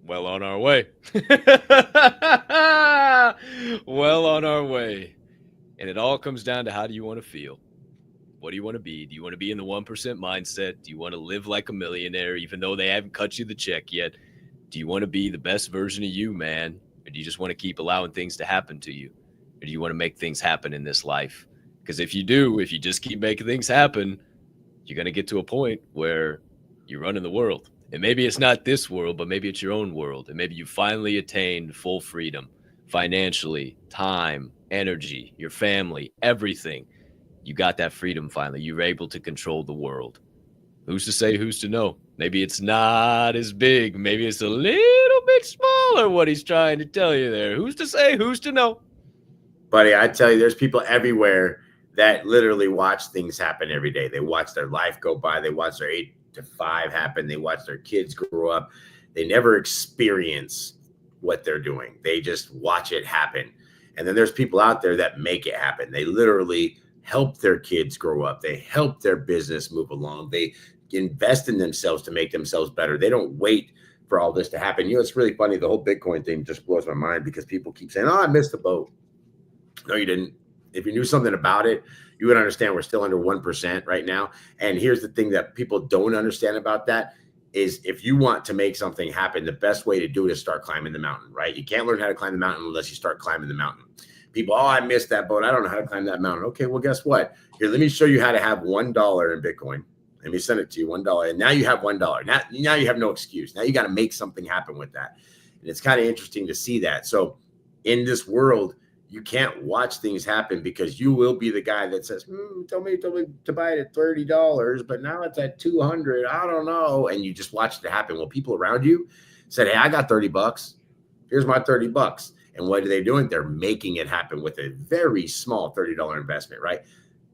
Well on our way. Well on our way. And it all comes down to, how do you want to feel? What do you want to be? Do you want to be in the 1% mindset? Do you want to live like a millionaire even though they haven't cut you the check yet? Do you want to be the best version of you, man? Or do you just want to keep allowing things to happen to you? Or do you want to make things happen in this life? Because if you just keep making things happen, you're going to get to a point where you're running the world. And maybe it's not this world, but maybe it's your own world. And maybe you finally attained full freedom financially, time, energy, your family, everything. You got that freedom finally. You were able to control the world. Who's to say, who's to know? Maybe it's not as big. Maybe it's a little bit smaller, what he's trying to tell you there. Who's to say, who's to know? Buddy, I tell you, there's people everywhere that literally watch things happen every day. They watch their life go by. They watch their 8 to 5 happen. They watch their kids grow up. They never experience what they're doing. They just watch it happen. And then there's people out there that make it happen. They literally help their kids grow up. They help their business move along. They invest in themselves to make themselves better. They don't wait for all this to happen. You know, it's really funny. The whole Bitcoin thing just blows my mind because people keep saying, oh, I missed the boat. No, you didn't. If you knew something about it, you would understand we're still under 1% right now. And here's the thing that people don't understand about that is, if you want to make something happen, the best way to do it is start climbing the mountain, right? You can't learn how to climb the mountain unless you start climbing the mountain. People, oh, I missed that boat. I don't know how to climb that mountain. Okay, well, guess what? Here, let me show you how to have $1 in Bitcoin. Let me send it to you, $1. And now you have $1. Now you have no excuse. Now you got to make something happen with that. And it's kind of interesting to see that. So in this world, You can't watch things happen because you will be the guy that says, told me to buy it at $30, but now it's at 200. I don't know. And you just watch it happen. Well, people around you said, hey, I got $30. Here's my $30. And what are they doing? They're making it happen with a very small $30 investment, right?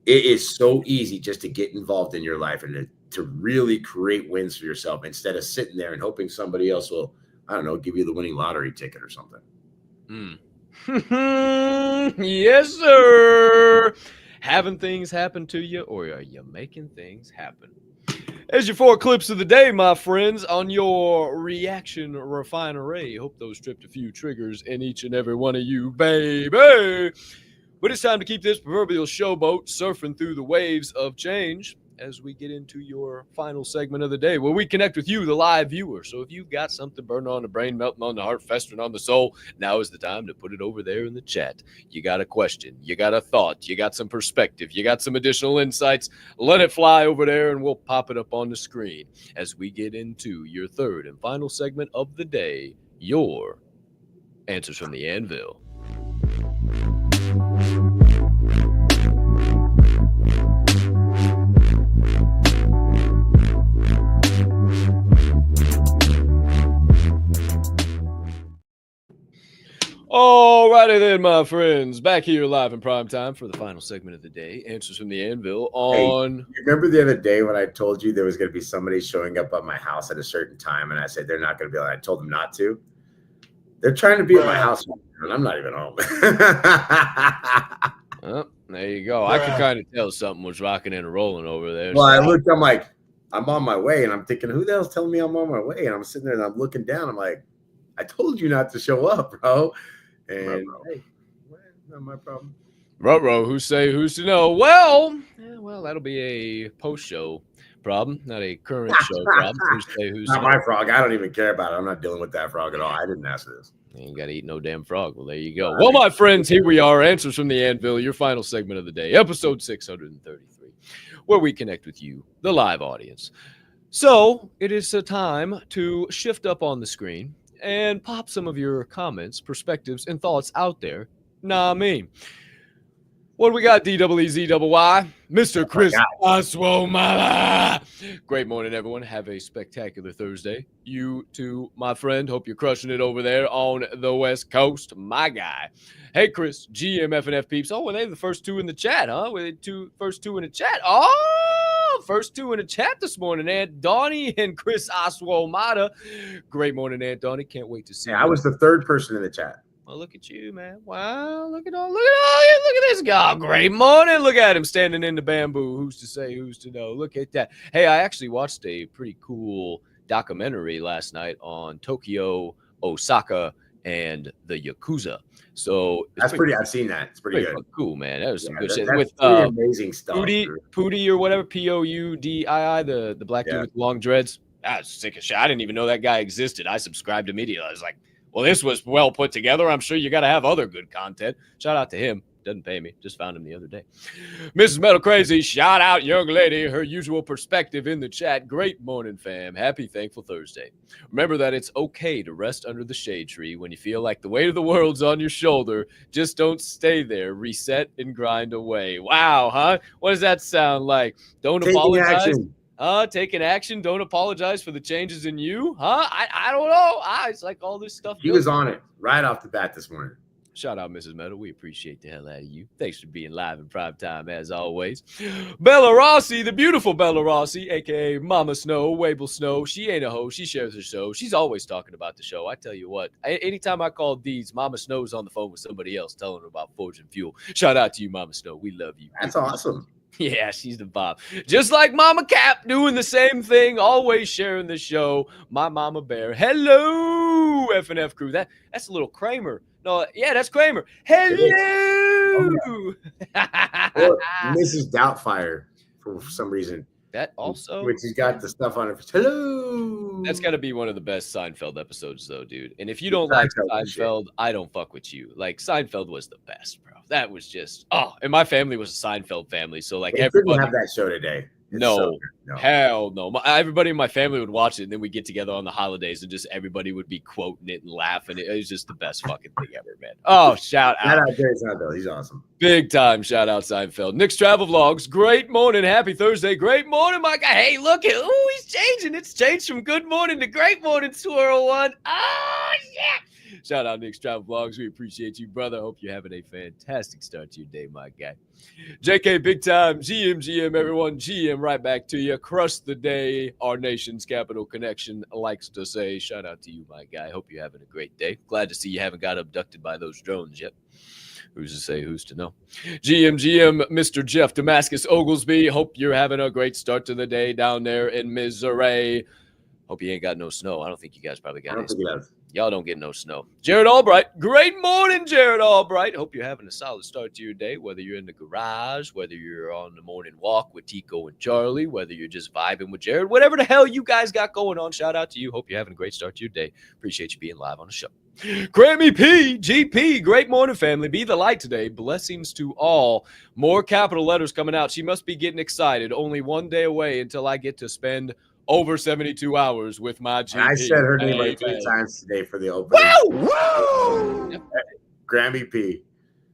It is so easy just to get involved in your life and to really create wins for yourself instead of sitting there and hoping somebody else will, I don't know, give you the winning lottery ticket or something. Yes, sir. Having things happen to you, or are you making things happen? As your 4 clips of the day, my friends, on your reaction refinery. Hope those tripped a few triggers in each and every one of you, baby. But it's time to keep this proverbial showboat surfing through the waves of change as we get into your final segment of the day, where we connect with you, the live viewer. So if you've got something burning on the brain, melting on the heart, festering on the soul, now is the time to put it over there in the chat. You got a question, you got a thought, you got some perspective, you got some additional insights, let it fly over there and we'll pop it up on the screen as we get into your third and final segment of the day, your Answers from the Anvil. Alrighty then, my friends. Back here live in prime time for the final segment of the day. Answers from the Anvil on... Hey, you remember the other day when I told you there was going to be somebody showing up at my house at a certain time, and I said they're not going to be I told them not to? They're trying to be at my house, and I'm not even home. Oh, there you go. I could kind of tell something was rocking and rolling over there. Well, I looked, I'm like, I'm on my way, and I'm thinking, who the hell's telling me I'm on my way? And I'm sitting there, and I'm looking down. I'm like, I told you not to show up, bro. And hey, not my problem. Ruh-roh, who's to know? Well, that'll be a post-show problem, not a current show problem. Who's not my frog. I don't even care about it. I'm not dealing with that frog at all. I didn't ask this. You ain't got to eat no damn frog. Well, there you go. Well, my friends, here we are. Answers from the Anvil, your final segment of the day, episode 633, where we connect with you, the live audience. So it is a time to shift up on the screen and pop some of your comments, perspectives, and thoughts out there. Nah, I mean, what do we got, DWEZYY? Mr. Chris Aswomala. Great morning, everyone. Have a spectacular Thursday. You too, my friend. Hope you're crushing it over there on the West Coast, my guy. Hey, Chris, GMF peeps. Oh, well, they the first 2 in the chat, huh? We're the first 2 in the chat. Oh, first 2 in the chat this morning, Aunt Donnie and Chris Aswomada. Great morning, Aunt Donnie. Can't wait to see you. I was the 3rd person in the chat. Well, look at you, man. Wow, look at this guy. Great morning. Look at him standing in the bamboo. Who's to say, who's to know? Look at that. Hey, I actually watched a pretty cool documentary last night on Tokyo, Osaka, and the Yakuza. So that's pretty I've seen that. It's pretty good. Cool, man. That was some good shit. With amazing stuff. Pootie or whatever, Poudii, the black dude with long dreads. I was sick of shit. I didn't even know that guy existed. I subscribed immediately. I was like, well, this was well put together. I'm sure you got to have other good content. Shout out to him. Doesn't pay me. Just found him the other day. Mrs. Metal Crazy, shout out, young lady. Her usual perspective in the chat. Great morning, fam. Happy Thankful Thursday. Remember that it's okay to rest under the shade tree when you feel like the weight of the world's on your shoulder. Just don't stay there. Reset and grind away. Wow, huh? What does that sound like? Don't apologize. Taking action. Don't apologize for the changes in you. I don't know. It's like all this stuff. He was on it right off the bat this morning. Shout out, Mrs. Metal. We appreciate the hell out of you. Thanks for being live in prime time, as always. Bella Rossi, the beautiful Bella Rossi, a.k.a. Mama Snow, Wable Snow. She ain't a hoe. She shares her show. She's always talking about the show. I tell you what, anytime I call Deeds, Mama Snow's on the phone with somebody else telling her about Forging Fuel. Shout out to you, Mama Snow. We love you. That's awesome. Yeah, she's the Bob. Just like Mama Capp doing the same thing, always sharing the show. My Mama Bear. Hello, F&F crew. That's a little Kramer. No, yeah, that's Kramer. Hello. Or Mrs. Doubtfire for some reason. That also. Which has got the stuff on it. Hello. That's got to be one of the best Seinfeld episodes, though, dude. And if you don't like Seinfeld, I don't fuck with you. Like, Seinfeld was the best, bro. That was just, and my family was a Seinfeld family. So, like, everybody have that show today. No, hell no. Everybody in my family would watch it, and then we get together on the holidays, and just everybody would be quoting it and laughing. It was just the best fucking thing ever, man. Oh, shout out. Shout out Jerry Seinfeld. He's awesome. Big time shout out Seinfeld. Nick's Travel Vlogs. Great morning. Happy Thursday. Great morning, my guy. Hey, look at he's changing. It's changed from good morning to great morning, Swirl One. Oh, yeah. Shout out Nick's Travel Vlogs. We appreciate you, brother. Hope you're having a fantastic start to your day, my guy. JK, big time. GM, everyone. GM, right back to you. Crush the day. Our nation's capital connection likes to say. Shout out to you, my guy. Hope you're having a great day. Glad to see you haven't got abducted by those drones yet. Who's to say, who's to know? GM, Mr. Jeff Damascus Oglesby. Hope you're having a great start to the day down there in Missouri. Hope you ain't got no snow. I don't think you guys probably got any snow. Y'all don't get no snow. Jared Albright. Great morning, Jared Albright. Hope you're having a solid start to your day, whether you're in the garage, whether you're on the morning walk with Tico and Charlie, whether you're just vibing with Jared, whatever the hell you guys got going on. Shout out to you. Hope you're having a great start to your day. Appreciate you being live on the show. Grammy P, GP, great morning, family. Be the light today. Blessings to all. More capital letters coming out. She must be getting excited. Only one day away until I get to spend over 72 hours with my GP. I said her name like 3 times today for the opening. Woo! Woo! Grammy P.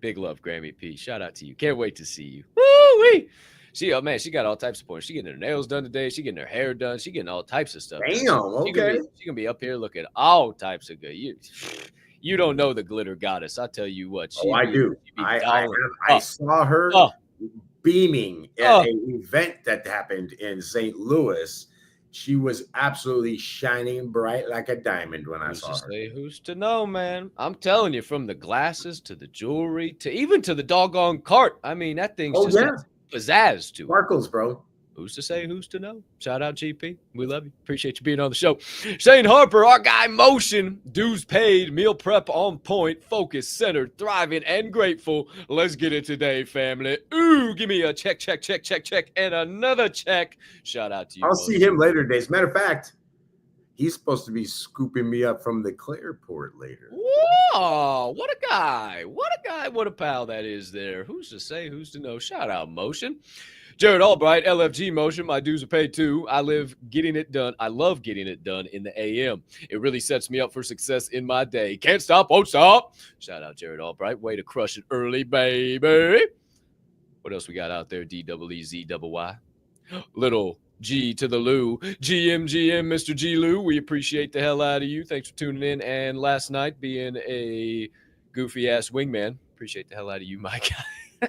Big love, Grammy P. Shout out to you. Can't wait to see you. Woo-wee! She got all types of points. She getting her nails done today. She getting her hair done. She getting all types of stuff. Damn, okay. She gonna be up here looking all types of good. You don't know the glitter goddess. I tell you what. I do. I saw her beaming at an event that happened in St. Louis. She was absolutely shining bright like a diamond when I saw her. Who's to know, man? I'm telling you, from the glasses to the jewelry to even to the doggone cart. I mean, that thing's just pizzazz to it. Sparkles, bro. Who's to say? Who's to know? Shout out, GP. We love you. Appreciate you being on the show. Shane Harper, our guy, Motion. Dues paid, meal prep on point, focused, centered, thriving, and grateful. Let's get it today, family. Ooh, give me a check, and another check. Shout out to you. I'll see him later today. As a matter of fact, he's supposed to be scooping me up from the Clearport later. Whoa, what a guy. What a guy. What a pal that is there. Who's to say? Who's to know? Shout out, Motion. Jared Albright, LFG Motion. My dues are paid too. I love getting it done in the AM. It really sets me up for success in my day. Can't stop, won't stop. Shout out, Jared Albright. Way to crush it early, baby. What else we got out there? DEEZYY. Little G to the Lou. GM, Mr. G Lou. We appreciate the hell out of you. Thanks for tuning in. And last night being a goofy ass wingman. Appreciate the hell out of you, my guy.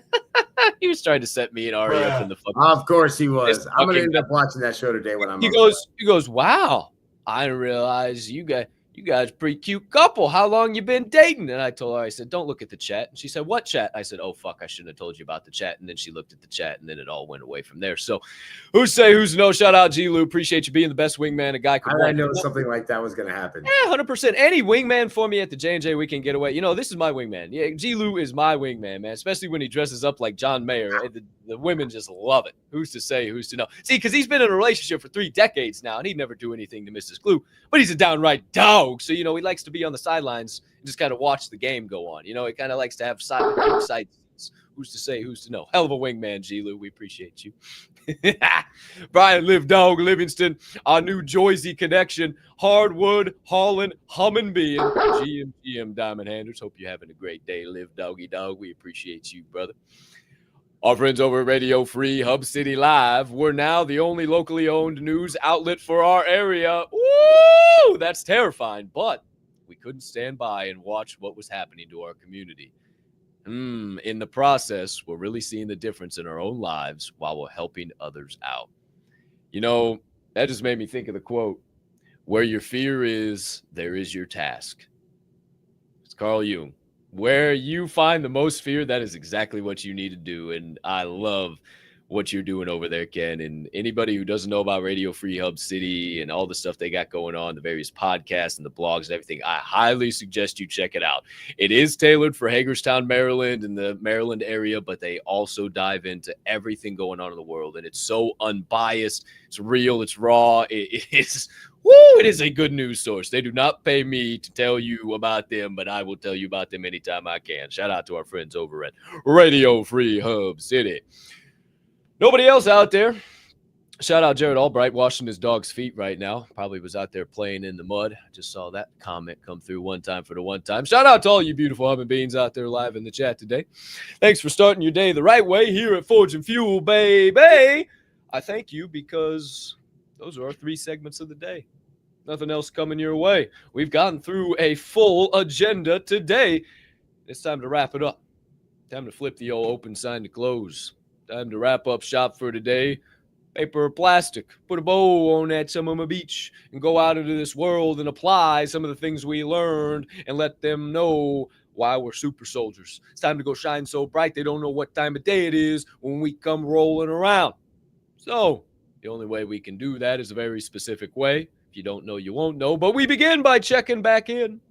He was trying to set me and Ari up in the fucking. Of course he was. I'm gonna end up watching that show today when I'm. He goes. Wow, I didn't realize you guys pretty cute couple. How long you been dating? And I told her, I said, don't look at the chat. And she said, what chat? I said, oh fuck, I shouldn't have told you about the chat. And then she looked at the chat, and then it all went away from there. So, who's say, who's no? Shout out G Lou. Appreciate you being the best wingman a guy could want. I know something like that was gonna happen. Yeah, 100%. Any wingman for me at the J&J Weekend Getaway. You know, this is my wingman. Yeah, G Lou is my wingman, man. Especially when he dresses up like John Mayer. The women just love it. Who's to say? Who's to know? See, because he's been in a relationship for 3 decades now, and he'd never do anything to Mrs. Glue. But he's a downright dog. So, you know, he likes to be on the sidelines and just kind of watch the game go on. You know, he kind of likes to have side seats. Who's to say? Who's to know? Hell of a wingman, G Lou. We appreciate you. Brian Live Dog Livingston, our new Joyzy connection. Hardwood, hauling, humming being. GM Diamond Handers. Hope you're having a great day. Live Doggy Dog. We appreciate you, brother. Our friends over at Radio Free Hub City Live, we're now the only locally owned news outlet for our area. Woo! That's terrifying, but we couldn't stand by and watch what was happening to our community. In the process, we're really seeing the difference in our own lives while we're helping others out. You know, that just made me think of the quote, where your fear is, there is your task. It's Carl Jung. Where you find the most fear, that is exactly what you need to do. And I love what you're doing over there, Ken. And anybody who doesn't know about Radio Free Hub City and all the stuff they got going on, the various podcasts and the blogs and everything, I highly suggest you check it out. It is tailored for Hagerstown, Maryland and the Maryland area, but they also dive into everything going on in the world. And it's so unbiased. It's real. It's raw. It is a good news source. They do not pay me to tell you about them, but I will tell you about them anytime I can. Shout out to our friends over at Radio Free Hub City. Nobody else out there Shout out Jared Albright washing his dog's feet right now. Probably was out there playing in the mud. Just saw that comment come through one time for the one time. Shout out to all you beautiful humming beings out there live in the chat today. Thanks for starting your day the right way here at Forge and Fuel, baby. I thank you because those are our 3 segments of the day. Nothing else coming your way. We've gotten through a full agenda today. It's time to wrap it up. Time to flip the old open sign to close. Time to wrap up shop for today. Paper or plastic, put a bow on that Sonoma Beach and go out into this world and apply some of the things we learned and let them know why we're super soldiers. It's time to go shine so bright they don't know what time of day it is when we come rolling around. So the only way we can do that is a very specific way. If you don't know, you won't know. But we begin by checking back in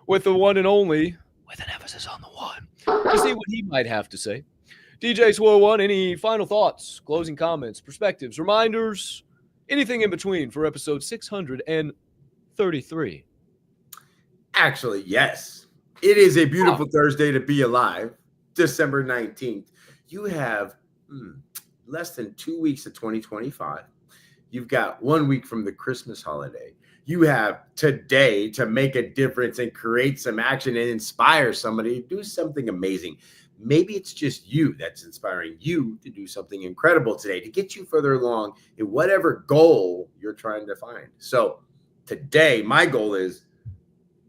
with the one and only, with an emphasis on the one, to see what he might have to say. DJ Swirl One, any final thoughts, closing comments, perspectives, reminders, anything in between for episode 633? Actually, yes. It is a beautiful Thursday to be alive, December 19th. You have less than 2 weeks of 2025. You've got 1 week from the Christmas holiday. You have today to make a difference and create some action and inspire somebody to do something amazing. Maybe it's just you that's inspiring you to do something incredible today to get you further along in whatever goal you're trying to find. So today, my goal is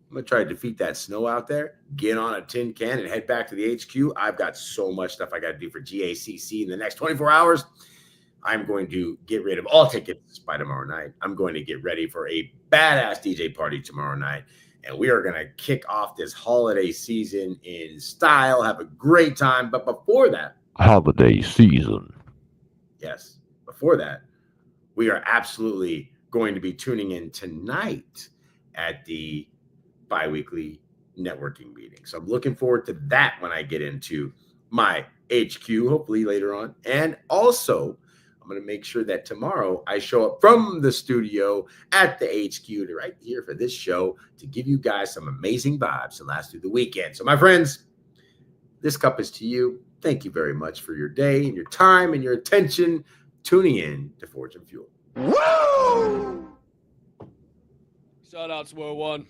I'm going to try to defeat that snow out there, get on a tin can and head back to the HQ. I've got so much stuff I got to do for GACC in the next 24 hours. I'm going to get rid of all tickets by tomorrow night. I'm going to get ready for a badass DJ party tomorrow night. And we are going to kick off this holiday season in style, have a great time. But before that, holiday season. Yes, before that, we are absolutely going to be tuning in tonight at the bi-weekly networking meeting. So I'm looking forward to that when I get into my HQ, hopefully later on. And also, I'm going to make sure that tomorrow I show up from the studio at the HQ to right here for this show to give you guys some amazing vibes to last through the weekend. So my friends, this cup is to you. Thank you very much for your day and your time and your attention tuning in to Forge and Fuel. Woo! Shout out Swirl One.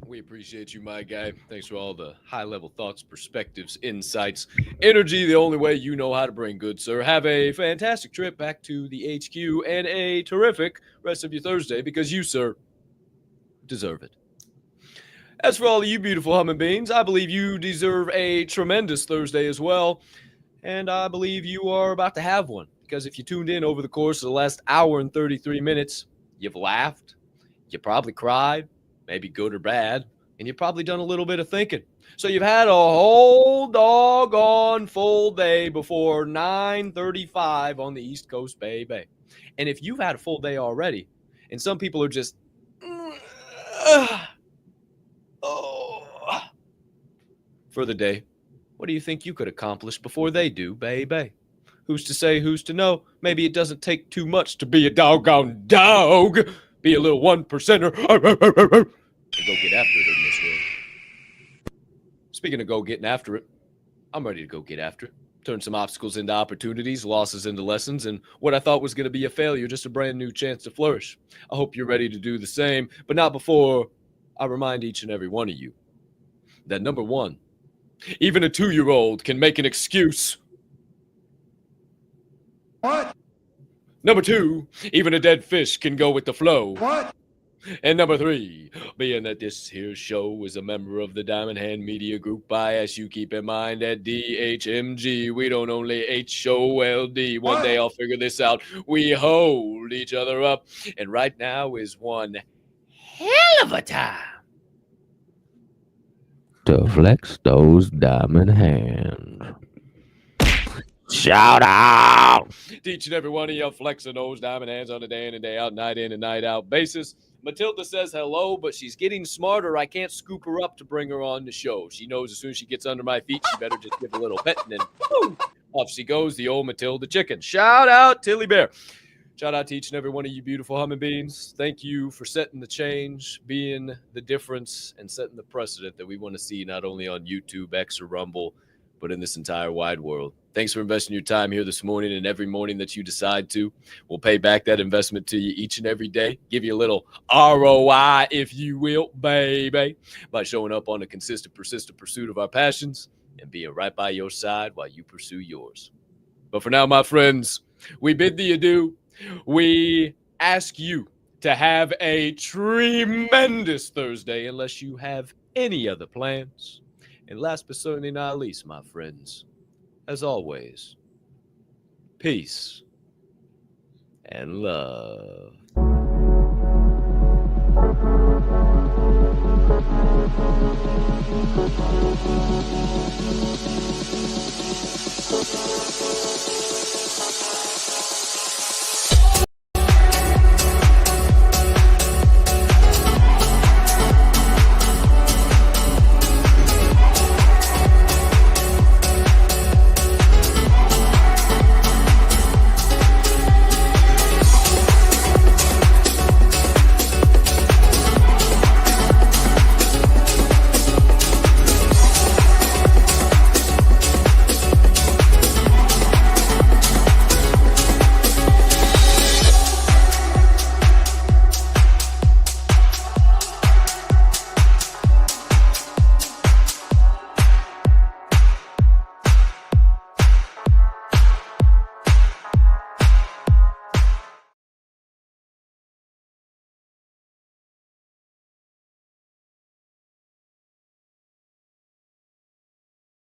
We appreciate you, my guy. Thanks for all the high-level thoughts, perspectives, insights, energy, the only way you know how to bring good, sir. Have a fantastic trip back to the HQ and a terrific rest of your Thursday because you, sir, deserve it. As for all of you beautiful humming beings, I believe you deserve a tremendous Thursday as well, and I believe you are about to have one because if you tuned in over the course of the last hour and 33 minutes, you've laughed, you probably cried, maybe good or bad, and you've probably done a little bit of thinking. So you've had a whole doggone full day before 9:35 on the East Coast, baby. And if you've had a full day already, and some people are just, for the day, what do you think you could accomplish before they do, baby? Who's to say, who's to know? Maybe it doesn't take too much to be a doggone dog. Be a little 1%er. And go get after it in this world. Speaking of go getting after it, I'm ready to go get after it. Turn some obstacles into opportunities, losses into lessons, and what I thought was going to be a failure, just a brand new chance to flourish. I hope you're ready to do the same, but not before I remind each and every one of you that number one, even a 2-year-old can make an excuse. What? Number 2, even a dead fish can go with the flow. What? And number 3, being that this here show is a member of the Diamond Hand Media Group, I ask you keep in mind that DHMG, we don't only HOLD. One day I'll figure this out. We hold each other up. And right now is one hell of a time To flex those diamond hands. Shout out to each and every one of you flexing those diamond hands on a day in and day out, night in and night out basis. Matilda says hello, but she's getting smarter. I can't scoop her up to bring her on the show. She knows as soon as she gets under my feet, she better just give a little pet, and then boom, off she goes, the old Matilda chicken. Shout out, Tilly Bear. Shout out to each and every one of you beautiful humming beings. Thank you for setting the change, being the difference, and setting the precedent that we want to see not only on YouTube, X, or Rumble, but in this entire wide world. Thanks for investing your time here this morning, and every morning that you decide to. We'll pay back that investment to you each and every day, give you a little ROI, if you will, baby, by showing up on a consistent, persistent pursuit of our passions and being right by your side while you pursue yours. But for now, my friends, we bid thee adieu. We ask you to have a tremendous Thursday unless you have any other plans. And last but certainly not least, my friends, as always, peace and love.